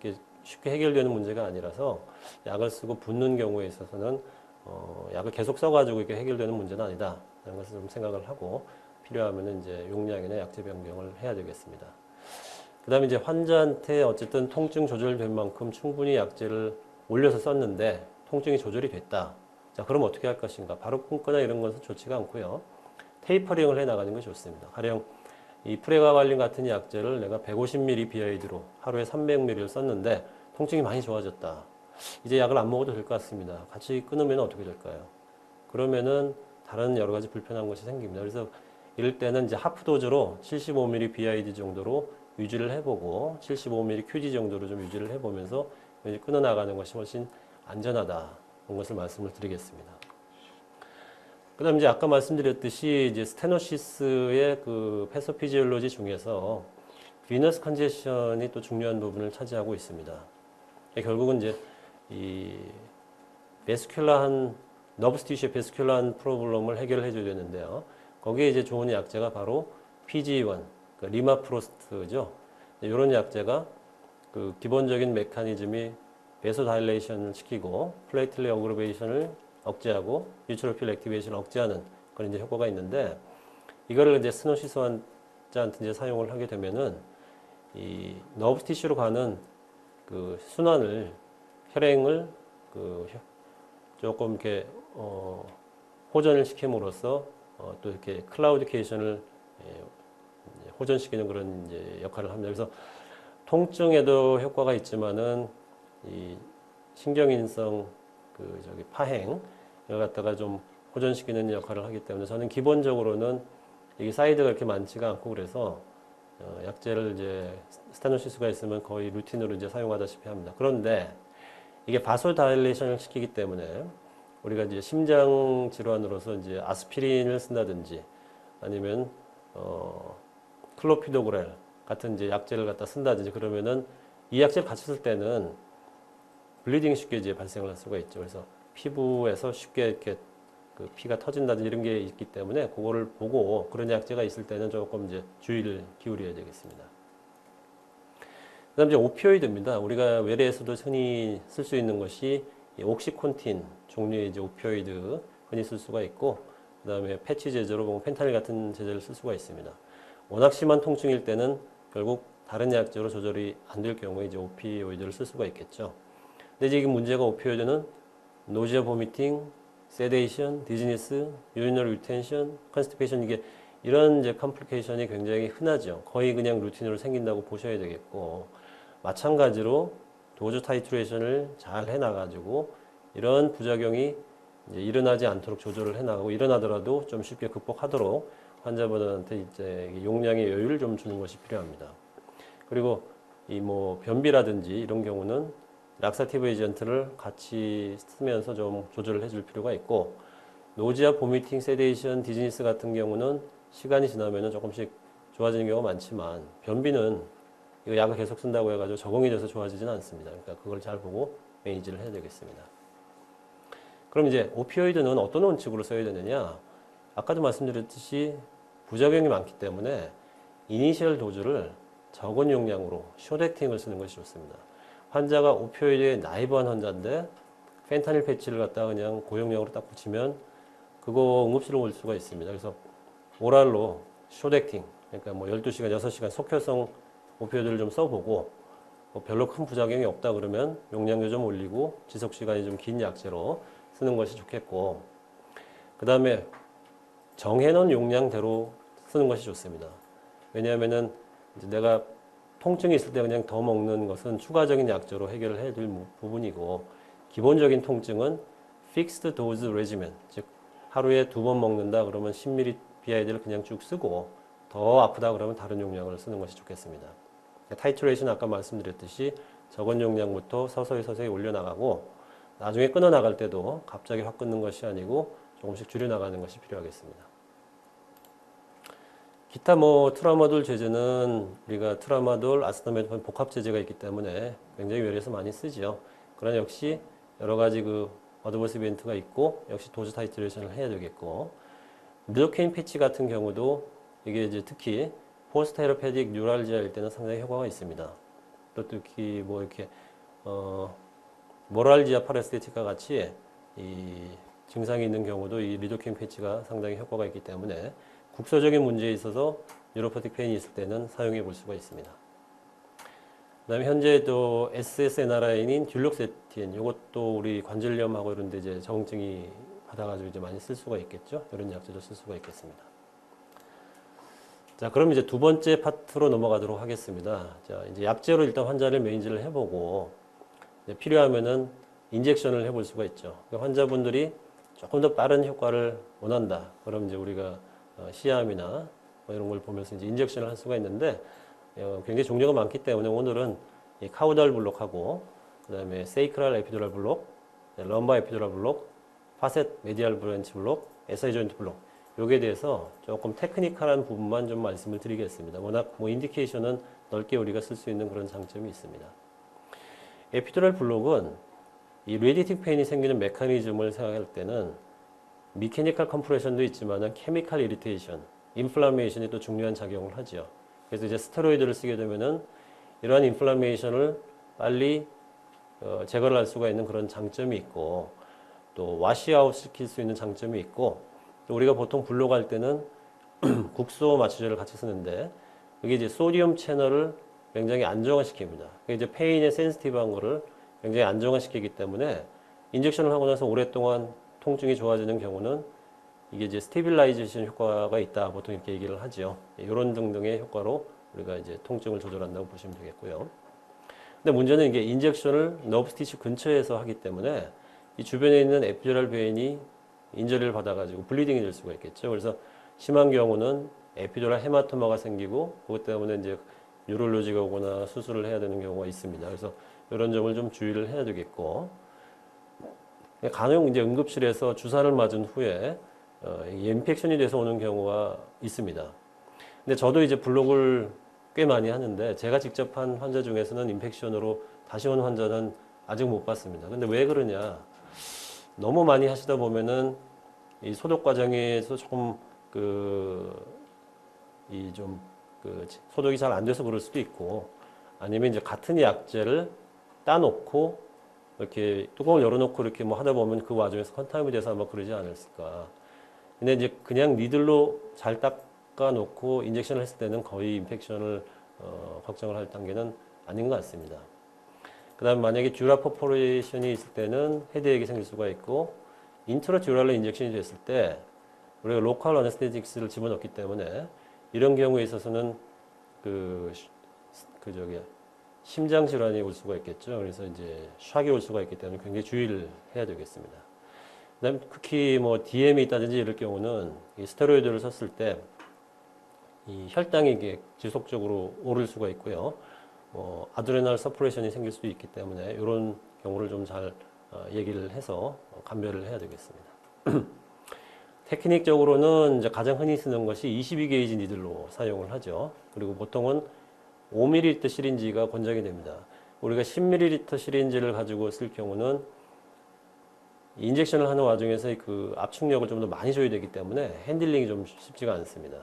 쉽게 해결되는 문제가 아니라서 약을 쓰고 붓는 경우에 있어서는 약을 계속 써가지고 이게 해결되는 문제는 아니다. 라는 것을 좀 생각을 하고 필요하면 이제 용량이나 약제 변경을 해야 되겠습니다. 그 다음에 이제 환자한테 어쨌든 통증 조절된 만큼 충분히 약제를 올려서 썼는데 통증이 조절이 됐다. 자, 그럼 어떻게 할 것인가? 바로 끊거나 이런 것은 좋지가 않고요. 테이퍼링을 해 나가는 것이 좋습니다. 가령 이 프레가발린 같은 약제를 내가 150ml BID로 하루에 300ml를 썼는데 통증이 많이 좋아졌다. 이제 약을 안 먹어도 될 것 같습니다. 같이 끊으면 어떻게 될까요? 그러면은 다른 여러 가지 불편한 것이 생깁니다. 그래서 이럴 때는 이제 하프 도즈로 75ml BID 정도로 유지를 해보고 75ml QD 정도로 좀 유지를 해보면서 이제 끊어 나가는 것이 훨씬 안전하다. 그런 것을 말씀을 드리겠습니다. 그 다음 이제 아까 말씀드렸듯이 이제 스테노시스의 패소피지올로지 중에서 비너스 컨제션이 또 중요한 부분을 차지하고 있습니다. 결국은 이제 이 베스큘라한 너브스 티슈의 베스큘라한 프로블럼을 해결해 줘야 되는데요. 거기에 이제 좋은 약제가 바로 PGE1, 리마프로스트죠. 이런 약제가 기본적인 메커니즘이 베소 다일레이션을 시키고 플레이틀렛 어그로베이션을 억제하고 뉴트로필 액티베이션을 억제하는 그런 이제 효과가 있는데, 이거를 이제 스테노시스 환자한테 이제 사용을 하게 되면은 이 너브 티슈로 가는 순환을, 혈행을 조금 이렇게 호전을 시킴으로써 또 이렇게 클라우디케이션을 호전시키는 그런 이제 역할을 합니다. 그래서 통증에도 효과가 있지만은 이 신경인성 파행 이걸 갖다가 좀 호전시키는 역할을 하기 때문에 저는 기본적으로는 이게 사이드가 이렇게 많지가 않고 그래서 약제를 이제 스테노시스가 있으면 거의 루틴으로 이제 사용하다시피 합니다. 그런데 이게 바소다일레이션을 시키기 때문에 우리가 이제 심장 질환으로서 이제 아스피린을 쓴다든지 아니면 클로피도그렐 같은 이제 약제를 갖다 쓴다든지 그러면은 이 약제를 같이 쓸 때는 블리딩이 쉽게 이제 발생을 할 수가 있죠. 그래서 피부에서 쉽게 이렇게 피가 터진다든지 이런 게 있기 때문에 그거를 보고 그런 약제가 있을 때는 조금 이제 주의를 기울여야 되겠습니다. 그 다음 이제 오피오이드입니다. 우리가 외래에서도 흔히 쓸 수 있는 것이 옥시콘틴 종류의 이제 오피오이드 흔히 쓸 수가 있고, 그 다음에 패치 제조로 보면 펜타닐 같은 제제를 쓸 수가 있습니다. 워낙 심한 통증일 때는 결국 다른 약제로 조절이 안 될 경우에 이제 오피오이드를 쓸 수가 있겠죠. 근데 이제 문제가 오피오이드는 노지아 보미팅, 세데이션, 디즈니스, 유리널 리텐션, 컨스티페이션 이게 이런 이제 컴플리케이션이 굉장히 흔하죠. 거의 그냥 루틴으로 생긴다고 보셔야 되겠고, 마찬가지로 도즈 타이트레이션을 잘 해나가지고 이런 부작용이 이제 일어나지 않도록 조절을 해나가고 일어나더라도 좀 쉽게 극복하도록 환자분한테 이제 용량의 여유를 좀 주는 것이 필요합니다. 그리고 이 변비라든지 이런 경우는 락사티브 에이전트를 같이 쓰면서 좀 조절을 해줄 필요가 있고, 노지아, 보미팅, 세데이션, 디즈니스 같은 경우는 시간이 지나면 조금씩 좋아지는 경우가 많지만 변비는 이거 약을 계속 쓴다고 해가지고 적응이 돼서 좋아지지는 않습니다. 그러니까 그걸 잘 보고 매니지를 해야 되겠습니다. 그럼 이제 오피오이드는 어떤 원칙으로 써야 되느냐? 아까도 말씀드렸듯이 부작용이 많기 때문에 이니셜 도즈를 적은 용량으로 숏액팅을 쓰는 것이 좋습니다. 환자가 오피오이드에 나이브한 환자인데 펜타닐 패치를 갖다가 그냥 고용량으로 딱 붙이면 그거 응급실로 올 수가 있습니다. 그래서 오랄로 숏액팅, 그러니까 뭐 12시간, 6시간 속효성 오피오이드를 좀 써보고 뭐 별로 큰 부작용이 없다 그러면 용량도 좀 올리고 지속시간이 좀 긴 약제로 쓰는 것이 좋겠고, 그 다음에 정해놓은 용량대로 쓰는 것이 좋습니다. 왜냐하면은 이제 내가 통증이 있을 때 그냥 더 먹는 것은 추가적인 약제로 해결을 해야 될 부분이고, 기본적인 통증은 fixed dose regimen, 즉 하루에 2번 먹는다 그러면 10ml BID를 그냥 쭉 쓰고, 더 아프다 그러면 다른 용량을 쓰는 것이 좋겠습니다. 타이트레이션 아까 말씀드렸듯이 적은 용량부터 서서히 올려나가고, 나중에 끊어 나갈 때도 갑자기 확 끊는 것이 아니고 조금씩 줄여 나가는 것이 필요하겠습니다. 기타 뭐 트라마돌 제제는 우리가 트라마돌, 아스타메토펜 복합 제제가 있기 때문에 굉장히 외래에서 많이 쓰죠. 그러나 역시 여러 가지 그 어드버스 이벤트가 있고, 역시 도즈 타이트레이션을 해야 되겠고, 리도케인 패치 같은 경우도 이게 이제 특히 포스테로페딕 뉴랄지아일 때는 상당히 효과가 있습니다. 또 특히 뭐 이렇게 모랄지아 파라스테틱과 같이 이 증상이 있는 경우도 이 리도케인 패치가 상당히 효과가 있기 때문에 국소적인 문제에 있어서 뉴로퍼틱 페인이 있을 때는 사용해 볼 수가 있습니다. 그 다음에 현재 또 SSNRI인 듀록세틴, 이것도 우리 관절염하고 이런 데 이제 적응증이 받아가지고 이제 많이 쓸 수가 있겠죠. 이런 약제도 쓸 수가 있겠습니다. 자, 그럼 이제 두 번째 파트로 넘어가도록 하겠습니다. 자, 이제 약제로 일단 환자를 매인지를 해보고, 이제 필요하면은 인젝션을 해볼 수가 있죠. 그러니까 환자분들이 조금 더 빠른 효과를 원한다. 그럼 이제 우리가 시암이나 뭐 이런 걸 보면서 이제 인젝션을 할 수가 있는데, 굉장히 종류가 많기 때문에 오늘은 이 카우달 블록하고, 그 다음에 세이크랄 에피두랄 블록, 럼바 에피두랄 블록, 파셋 메디알 브랜치 블록, SI 조인트 블록, 여기에 대해서 조금 테크니컬한 부분만 좀 말씀을 드리겠습니다. 워낙 뭐 인디케이션은 넓게 우리가 쓸 수 있는 그런 장점이 있습니다. 에피두랄 블록은 이 레디틱 페인이 생기는 메커니즘을 생각할 때는 미케니컬 컴프레션도 있지만 케미컬 이리테이션, 인플라메이션이 또 중요한 작용을 하죠. 그래서 이제 스테로이드를 쓰게 되면은 이러한 인플라메이션을 빨리 제거를 할 수가 있는 그런 장점이 있고, 또 와시아웃 시킬 수 있는 장점이 있고, 또 우리가 보통 블록 할 때는 국소 마취제를 같이 쓰는데, 이게 이제 소디움 채널을 굉장히 안정화시킵니다. 그게 이제 페인에 센시티브한 거를 굉장히 안정화시키기 때문에 인젝션을 하고 나서 오랫동안 통증이 좋아지는 경우는 이게 이제 스테빌라이제이션 효과가 있다, 보통 이렇게 얘기를 하죠. 이런 등등의 효과로 우리가 이제 통증을 조절한다고 보시면 되겠고요. 근데 문제는 이게 인젝션을 너브 스티치 근처에서 하기 때문에 이 주변에 있는 에피듀랄 베인이 인저리를 받아가지고 블리딩이 될 수가 있겠죠. 그래서 심한 경우는 에피듀랄 헤마토마가 생기고, 그것 때문에 이제 뉴럴로지가 오거나 수술을 해야 되는 경우가 있습니다. 그래서 이런 점을 좀 주의를 해야 되겠고, 간혹 이제 응급실에서 주사를 맞은 후에 인펙션이 돼서 오는 경우가 있습니다. 근데 저도 이제 블록을 꽤 많이 하는데, 제가 직접 한 환자 중에서는 인펙션으로 다시 온 환자는 아직 못 봤습니다. 근데 왜 그러냐? 너무 많이 하시다 보면은 이 소독 과정에서 조금 소독이 잘 안 돼서 그럴 수도 있고, 아니면 이제 같은 약제를 따놓고 이렇게 뚜껑을 열어놓고 이렇게 뭐 하다 보면 그 와중에서 컨타민이 돼서 아마 그러지 않았을까. 근데 이제 그냥 니들로 잘 닦아놓고 인젝션을 했을 때는 거의 인펙션을 걱정을 할 단계는 아닌 것 같습니다. 그 다음 만약에 듀라 퍼포레이션이 있을 때는 헤드액이 생길 수가 있고, 인트라듀랄로 인젝션이 됐을 때 우리가 로컬 어네스테틱스를 집어넣기 때문에 이런 경우에 있어서는 심장 질환이 올 수가 있겠죠. 그래서 이제 샥이 올 수가 있기 때문에 굉장히 주의를 해야 되겠습니다. 그다음 특히 뭐 DM이 있다든지 이럴 경우는 이 스테로이드를 썼을 때 이 혈당이 이게 지속적으로 오를 수가 있고요. 아드레날 서프레션이 생길 수도 있기 때문에 이런 경우를 좀 잘 얘기를 해서 감별을 해야 되겠습니다. 테크닉적으로는 이제 가장 흔히 쓰는 것이 22게이지 니들로 사용을 하죠. 그리고 보통은 5ml 시린지가 권장이 됩니다. 우리가 10ml 시린지를 가지고 쓸 경우는 인젝션을 하는 와중에서 그 압축력을 좀 더 많이 줘야 되기 때문에 핸들링이 좀 쉽지가 않습니다.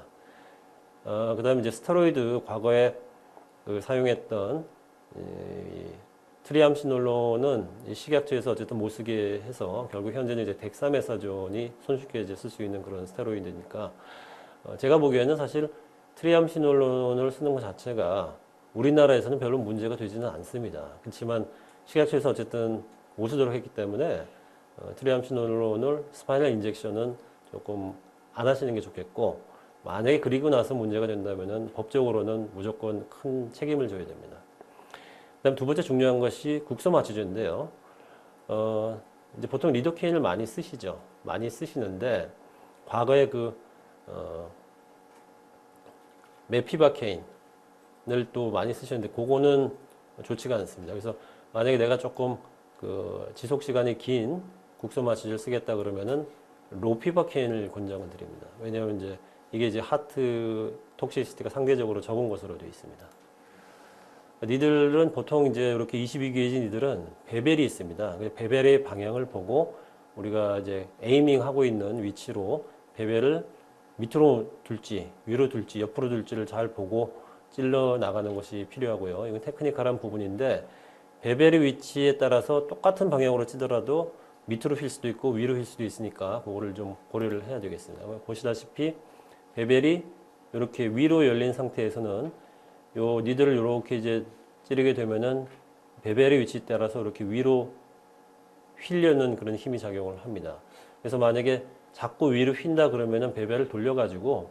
그 다음에 이제 스테로이드 과거에 사용했던 이 트리암시놀론은 이 식약처에서 어쨌든 못 쓰게 해서 결국 현재는 이제 덱사메사존이 손쉽게 이제 쓸 수 있는 그런 스테로이드니까 제가 보기에는 사실 트리암시놀론을 쓰는 것 자체가 우리나라에서는 별로 문제가 되지는 않습니다. 그렇지만 식약처에서 어쨌든 못 쓰도록 했기 때문에 트리암시놀론을 스파이널 인젝션은 조금 안 하시는 게 좋겠고 만약에 그리고 나서 문제가 된다면은 법적으로는 무조건 큰 책임을 져야 됩니다. 그다음 두 번째 중요한 것이 국소 마취제인데요. 이제 보통 리도케인을 많이 쓰시죠. 많이 쓰시는데 과거에 메피바케인을 또 많이 쓰셨는데 그거는 좋지가 않습니다. 그래서 만약에 내가 조금 지속 시간이 긴 국소 마취제를 쓰겠다 그러면은 로피바케인을 권장을 드립니다. 왜냐하면 이제 이게 이제 하트 톡시시티가 상대적으로 적은 것으로 되어 있습니다. 니들은 보통 이제 이렇게 22게이지 니들은 베벨이 있습니다. 베벨의 방향을 보고 우리가 이제 에이밍 하고 있는 위치로 베벨을 밑으로 둘지, 위로 둘지, 옆으로 둘지를 잘 보고 찔러 나가는 것이 필요하고요. 이건 테크니컬한 부분인데 베벨의 위치에 따라서 똑같은 방향으로 찌더라도 밑으로 휠 수도 있고 위로 휠 수도 있으니까 그거를 좀 고려를 해야 되겠습니다. 보시다시피 베벨이 이렇게 위로 열린 상태에서는 요 니들을 이렇게 이제 찌르게 되면은 베벨의 위치에 따라서 이렇게 위로 휘려는 그런 힘이 작용을 합니다. 그래서 만약에 자꾸 위로 휜다 그러면은 베벨을 돌려가지고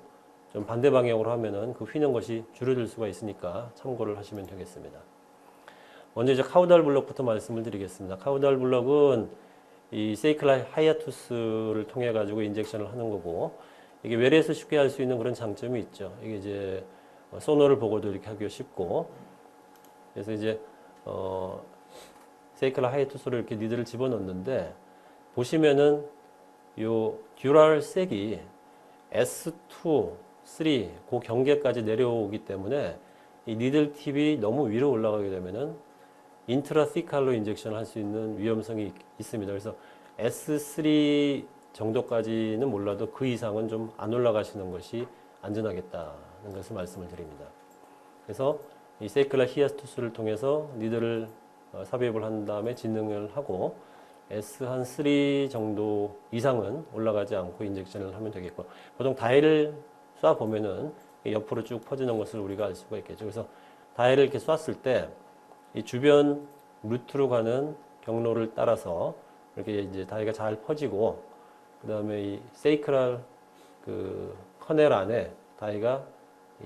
좀 반대 방향으로 하면은 그 휘는 것이 줄어들 수가 있으니까 참고를 하시면 되겠습니다. 먼저 이제 카우달 블럭부터 말씀을 드리겠습니다. 카우달 블럭은 이 세이클라 하이아투스를 통해 가지고 인젝션을 하는 거고 이게 외래에서 쉽게 할 수 있는 그런 장점이 있죠. 이게 이제 소노를 보고도 이렇게 하기가 쉽고 그래서 이제 세이클라 하이아투스를 이렇게 니들을 집어넣는데 보시면은 요 듀랄 색이 S2, 3, 그 경계까지 내려오기 때문에 이 니들 팁이 너무 위로 올라가게 되면은 인트라시칼로 인젝션을 할 수 있는 위험성이 있습니다. 그래서 S3 정도까지는 몰라도 그 이상은 좀 안 올라가시는 것이 안전하겠다는 것을 말씀을 드립니다. 그래서 이 세이클라 히아투스를 통해서 니들을 삽입을 한 다음에 진행을 하고 S 한 3 정도 이상은 올라가지 않고 인젝션을 하면 되겠고 보통 다이를 쏴 보면은 옆으로 쭉 퍼지는 것을 우리가 알 수가 있겠죠. 그래서 다이를 이렇게 쐈을 때 이 주변 루트로 가는 경로를 따라서 이렇게 이제 다이가 잘 퍼지고 그 다음에 이 세이크랄 커넬 안에 다이가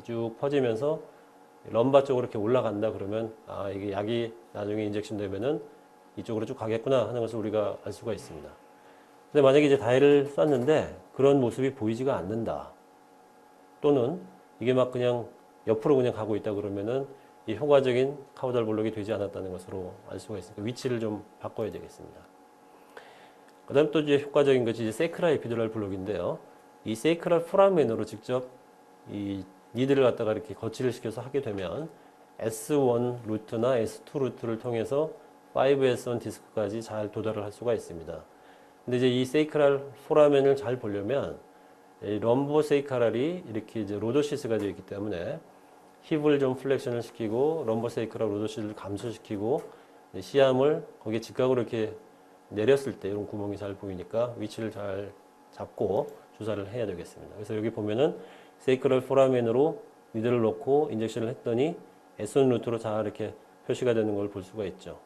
쭉 퍼지면서 럼바 쪽으로 이렇게 올라간다 그러면 아 이게 약이 나중에 인젝션 되면은 이쪽으로 쭉 가겠구나 하는 것을 우리가 알 수가 있습니다. 근데 만약에 이제 다이를 쐈는데 그런 모습이 보이지가 않는다. 또는 이게 막 그냥 옆으로 그냥 가고 있다 그러면은 이 효과적인 카우달 블록이 되지 않았다는 것으로 알 수가 있으니까 위치를 좀 바꿔야 되겠습니다. 그 다음 또 이제 효과적인 것이 이제 세이크라 에피듀랄 블록인데요. 이 세이크랄 포라멘으로 직접 이 니들을 갖다가 이렇게 거치를 시켜서 하게 되면 S1 루트나 S2 루트를 통해서 5S1 디스크까지 잘 도달을 할 수가 있습니다. 근데 이제 이 세이크랄 포라멘을 잘 보려면 이 럼보 세이크랄이 이렇게 이제 로도시스가 되어 있기 때문에 힙을 좀 플렉션을 시키고 럼보 세이크랄 로도시스를 감소시키고 시암을 거기에 직각으로 이렇게 내렸을 때 이런 구멍이 잘 보이니까 위치를 잘 잡고 주사를 해야 되겠습니다. 그래서 여기 보면은 세이크럴 포라멘으로 니들을 넣고 인젝션을 했더니 S1 루트로 잘 이렇게 표시가 되는 걸 볼 수가 있죠.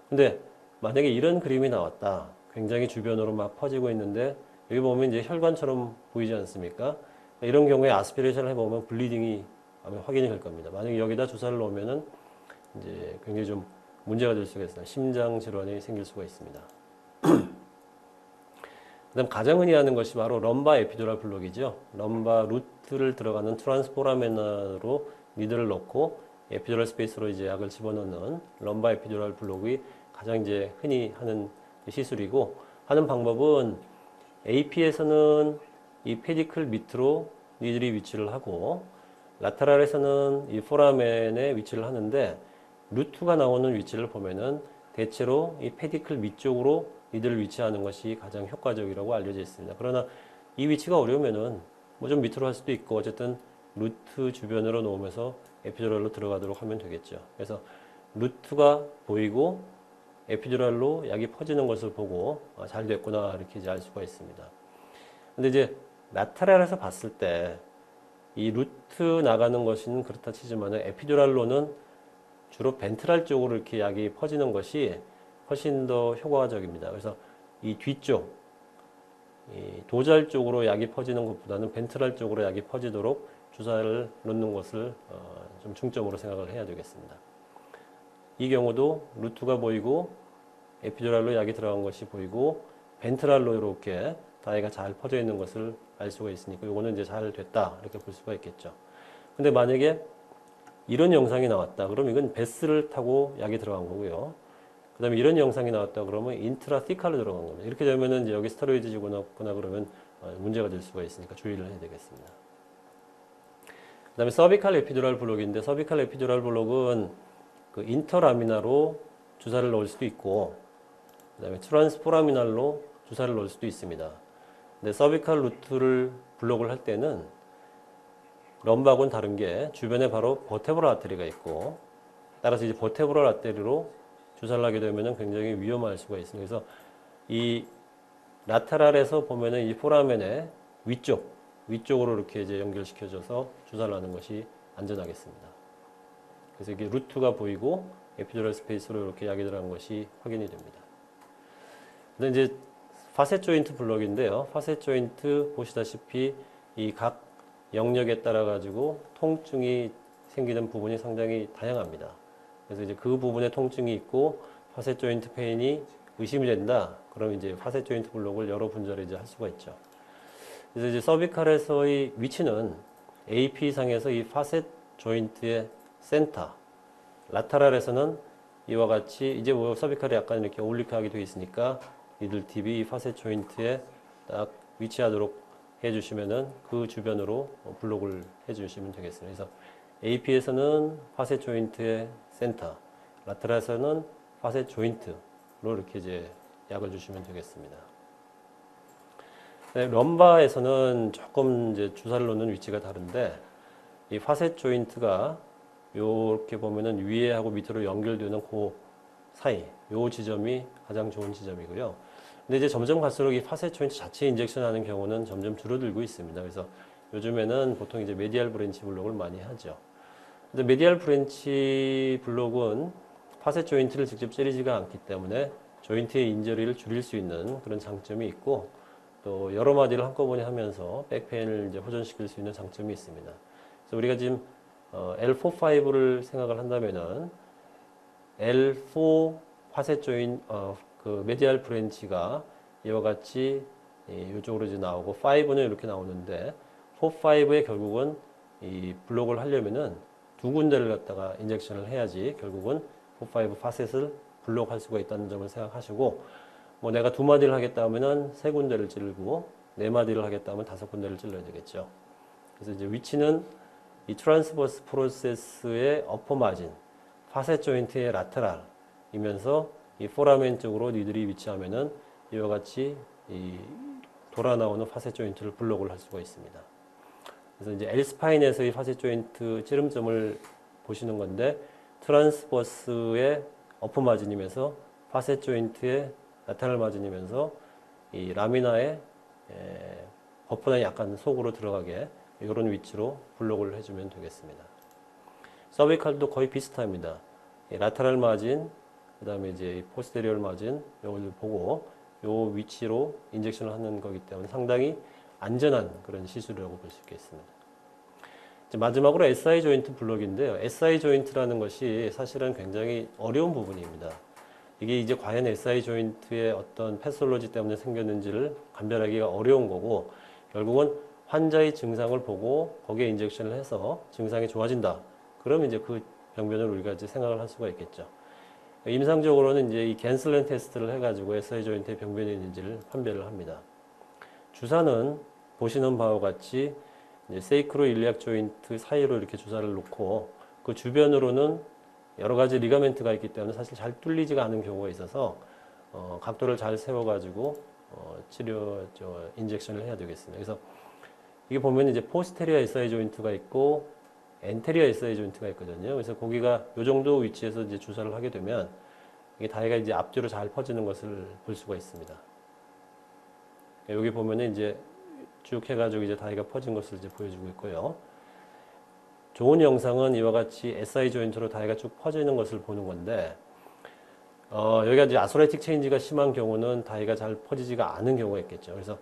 근데 만약에 이런 그림이 나왔다. 굉장히 주변으로 막 퍼지고 있는데 여기 보면 이제 혈관처럼 보이지 않습니까? 이런 경우에 아스피레이션을 해보면 블리딩이 아마 확인이 될 겁니다. 만약에 여기다 주사를 놓으면은 이제 굉장히 좀 문제가 될 수가 있어요. 심장 질환이 생길 수가 있습니다. 그다음 가장 흔히 하는 것이 바로 럼바 에피듀랄 블록이죠. 럼바 루트를 들어가는 트랜스포라멘으로 니들을 넣고 에피듀랄 스페이스로 이제 약을 집어넣는 럼바 에피듀랄 블록이 가장 이제 흔히 하는 시술이고 하는 방법은 AP에서는 이 페디클 밑으로 니들이 위치를 하고 라테랄에서는 이 포라멘에 위치를 하는데 루트가 나오는 위치를 보면은 대체로 이 페디클 밑쪽으로 이들을 위치하는 것이 가장 효과적이라고 알려져 있습니다. 그러나 이 위치가 어려우면은 뭐 좀 밑으로 할 수도 있고 어쨌든 루트 주변으로 놓으면서 에피듀랄로 들어가도록 하면 되겠죠. 그래서 루트가 보이고 에피듀랄로 약이 퍼지는 것을 보고 잘 됐구나 이렇게 이제 알 수가 있습니다. 근데 이제 라테랄에서 봤을 때 이 루트 나가는 것은 그렇다 치지만 에피듀랄로는 주로 벤트랄 쪽으로 이렇게 약이 퍼지는 것이 훨씬 더 효과적입니다. 그래서 이 뒤쪽, 이 도잘 쪽으로 약이 퍼지는 것보다는 벤트랄 쪽으로 약이 퍼지도록 주사를 놓는 것을 좀 중점으로 생각을 해야 되겠습니다. 이 경우도 루트가 보이고 에피듀랄로 약이 들어간 것이 보이고 벤트랄로 이렇게 다이가 잘 퍼져 있는 것을 알 수가 있으니까 이거는 이제 잘 됐다 이렇게 볼 수가 있겠죠. 근데 만약에 이런 영상이 나왔다 그럼 이건 베스를 타고 약이 들어간 거고요. 그 다음에 이런 영상이 나왔다 그러면 인트라티칼로 들어간 겁니다. 이렇게 되면은 이제 여기 스테로이드 지고 나거나 그러면 문제가 될 수가 있으니까 주의를 해야 되겠습니다. 그 다음에 서비칼 에피듀랄 블록인데 서비칼 에피듀랄 블록은 그 인터라미나로 주사를 넣을 수도 있고 그 다음에 트랜스포라미날로 주사를 넣을 수도 있습니다. 근데 서비칼 루트를 블록을 할 때는 럼바하고는 다른 게 주변에 바로 버테브럴 아테리가 있고 따라서 이제 버테브럴 아테리로 주사를 하게 되면 굉장히 위험할 수가 있습니다. 그래서 이 라테랄에서 보면은 이 포라멘의 위쪽으로 이렇게 이제 연결시켜줘서 주사를 하는 것이 안전하겠습니다. 그래서 이게 루트가 보이고 에피듀랄 스페이스로 이렇게 약이 들어간 것이 확인이 됩니다. 근데 이제 파셋 조인트 블록인데요. 파셋 조인트 보시다시피 이 각 영역에 따라 가지고 통증이 생기는 부분이 상당히 다양합니다. 그래서 이제 그 부분에 통증이 있고 파셋 조인트 페인이 의심이 된다. 그럼 이제 파셋 조인트 블록을 여러 분절에 이제 할 수가 있죠. 그래서 이제 서비칼에서의 위치는 AP 상에서 이 파셋 조인트의 센터, 라테랄에서는 이와 같이 이제 뭐 서비칼이 약간 이렇게 올릭하게 되어 있으니까 이들 팁이 이 파셋 조인트에 딱 위치하도록 해주시면은 그 주변으로 블록을 해주시면 되겠습니다. 그래서 AP에서는 파셋 조인트의 센터, 라테랄에서는 파셋 조인트로 이렇게 이제 약을 주시면 되겠습니다. 네, 럼바에서는 조금 이제 주사를 놓는 위치가 다른데 이 파셋 조인트가 이렇게 보면은 위에하고 밑으로 연결되는 그 사이, 요 지점이 가장 좋은 지점이고요. 근데 이제 점점 갈수록 이 파셋 조인트 자체 인젝션 하는 경우는 점점 줄어들고 있습니다. 그래서 요즘에는 보통 이제 메디알 브랜치 블록을 많이 하죠. 근데 메디알 브랜치 블록은 파셋 조인트를 직접 찌르지가 않기 때문에 조인트의 인저리를 줄일 수 있는 그런 장점이 있고 또 여러 마디를 한꺼번에 하면서 백페인을 이제 호전시킬 수 있는 장점이 있습니다. 그래서 우리가 지금 L4, 5를 생각을 한다면은 L4 파셋 조인 그 메디알 브랜치가 이와 같이 이쪽으로 이제 나오고 5는 이렇게 나오는데 4, 5에 결국은 이 블록을 하려면은 두 군데를 갖다가 인젝션을 해야지 결국은 4, 5 파셋을 블록할 수가 있다는 점을 생각하시고 뭐 내가 두 마디를 하겠다 하면은 세 군데를 찌르고 네 마디를 하겠다 하면 다섯 군데를 찔러야 되겠죠. 그래서 이제 위치는 이 트랜스버스 프로세스의 어퍼 마진, 파셋 조인트의 라테랄이면서 이 포라멘 쪽으로 니들이 위치하면은 이와 같이 이 돌아 나오는 파셋 조인트를 블록을 할 수가 있습니다. 그래서 이제 L 스파인에서의 파셋 조인트 찌름점을 보시는 건데 트랜스버스의 어퍼 마진이면서 파셋 조인트의 라테랄 마진이면서 이 라미나의 버퍼나 약간 속으로 들어가게 이런 위치로 블록을 해주면 되겠습니다. 서비칼도 거의 비슷합니다. 라테랄 마진, 그 다음에 이제 포스테리얼 마진, 이걸 보고 요 위치로 인젝션을 하는 거기 때문에 상당히 안전한 그런 시술이라고 볼 수 있겠습니다. 이제 마지막으로 SI 조인트 블록인데요. SI 조인트라는 것이 사실은 굉장히 어려운 부분입니다. 이게 이제 과연 SI 조인트의 어떤 패솔로지 때문에 생겼는지를 감별하기가 어려운 거고 결국은 환자의 증상을 보고 거기에 인젝션을 해서 증상이 좋아진다. 그러면 이제 그 병변을 우리가 이제 생각을 할 수가 있겠죠. 임상적으로는 이제 이 갠슬렌 테스트를 해가지고 SI 조인트의 병변이 있는지를 판별을 합니다. 주사는 보시는 바와 같이 이제 세이크로 일리악 조인트 사이로 이렇게 주사를 놓고 그 주변으로는 여러 가지 리가멘트가 있기 때문에 사실 잘 뚫리지가 않은 경우가 있어서 각도를 잘 세워가지고 인젝션을 해야 되겠습니다. 그래서 이게 보면 이제 포스테리어 SI 조인트가 있고 엔테리어 SI 조인트가 있거든요. 그래서 거기가 이 정도 위치에서 이제 주사를 하게 되면 이게 다리가 이제 앞뒤로 잘 퍼지는 것을 볼 수가 있습니다. 여기 보면은 이제 쭉 해가지고 이제 다리가 퍼진 것을 이제 보여주고 있고요. 좋은 영상은 이와 같이 SI 조인트로 다리가 쭉 퍼지는 것을 보는 건데, 여기가 이제 아소레틱 체인지가 심한 경우는 다리가 잘 퍼지지가 않은 경우가 있겠죠. 그래서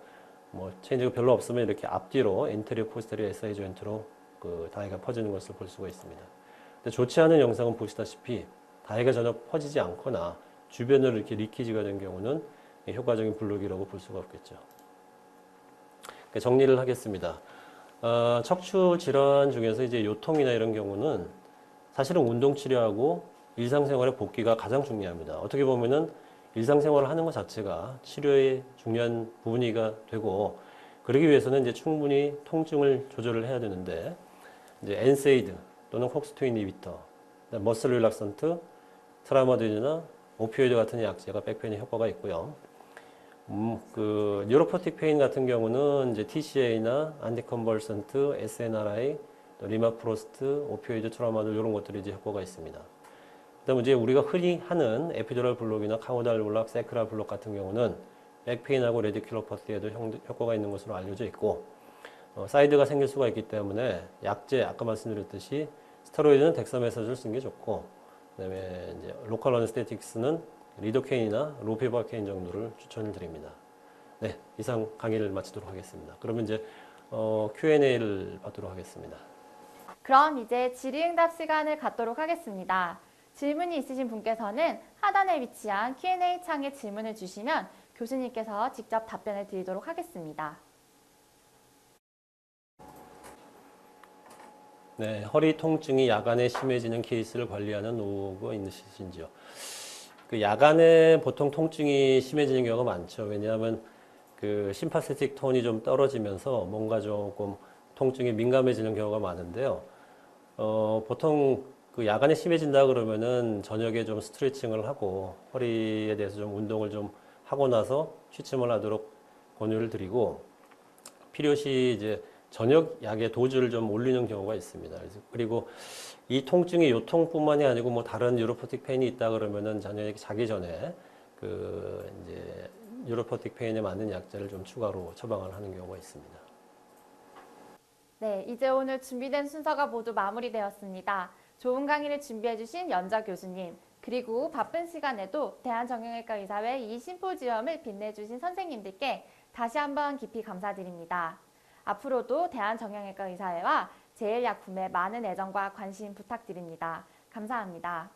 뭐 체인지가 별로 없으면 이렇게 앞뒤로 엔테리어 포스테리어 SI 조인트로 그 다리가 퍼지는 것을 볼 수가 있습니다. 근데 좋지 않은 영상은 보시다시피 다리가 전혀 퍼지지 않거나 주변으로 이렇게 리키지가 된 경우는 효과적인 블록이라고 볼 수가 없겠죠. 정리를 하겠습니다. 척추 질환 중에서 이제 요통이나 이런 경우는 사실은 운동 치료하고 일상생활의 복귀가 가장 중요합니다. 어떻게 보면은 일상생활을 하는 것 자체가 치료의 중요한 부분이가 되고, 그러기 위해서는 이제 충분히 통증을 조절을 해야 되는데, 이제 엔세이드 또는 콕스투 이니비터, 머슬 릴락선트, 트라마도이드나 오피오이드 같은 약제가 백페인에 효과가 있고요. 그 뉴로포틱 페인 같은 경우는 이제 TCA나 안티컨벌선트, SNRI, 또 리마프로스트, 오피오이드, 트라마돌 이런 것들이 이제 효과가 있습니다. 그다음에 이제 우리가 흔히 하는 에피듀랄 블록이나 카우달 블록, 세크랄 블록 같은 경우는 백페인하고 레디큘로퍼티에도 효과가 있는 것으로 알려져 있고, 사이드가 생길 수가 있기 때문에 약제 아까 말씀드렸듯이 스테로이드는 덱사메사졸 쓰는 게 좋고, 그다음에 이제 로컬 어네스테틱스는 리도케인이나 로피바케인 정도를 추천을 드립니다. 네, 이상 강의를 마치도록 하겠습니다. 그러면 이제 Q&A를 받도록 하겠습니다. 그럼 이제 질의응답 시간을 갖도록 하겠습니다. 질문이 있으신 분께서는 하단에 위치한 Q&A 창에 질문을 주시면 교수님께서 직접 답변을 드리도록 하겠습니다. 네, 허리 통증이 야간에 심해지는 케이스를 관리하는 노하우가 있으신지요? 그 야간에 보통 통증이 심해지는 경우가 많죠. 왜냐하면 그 심파세틱 톤이 좀 떨어지면서 뭔가 조금 통증에 민감해지는 경우가 많은데요. 보통 그 야간에 심해진다 그러면은 저녁에 좀 스트레칭을 하고 허리에 대해서 좀 운동을 좀 하고 나서 취침을 하도록 권유를 드리고, 필요시 이제 저녁 약의 도주를 좀 올리는 경우가 있습니다. 그리고 이 통증이 요통뿐만이 아니고 뭐 다른 뉴로포틱 페인이 있다 그러면은 저녁에 자기 전에 그 이제 뉴로포틱 페인에 맞는 약제를 좀 추가로 처방을 하는 경우가 있습니다. 네, 이제 오늘 준비된 순서가 모두 마무리되었습니다. 좋은 강의를 준비해주신 연자 교수님, 그리고 바쁜 시간에도 대한정형외과 의사회 이 심포지엄을 빛내주신 선생님들께 다시 한번 깊이 감사드립니다. 앞으로도 대한정형외과 의사회와 제일약품에 많은 애정과 관심 부탁드립니다. 감사합니다.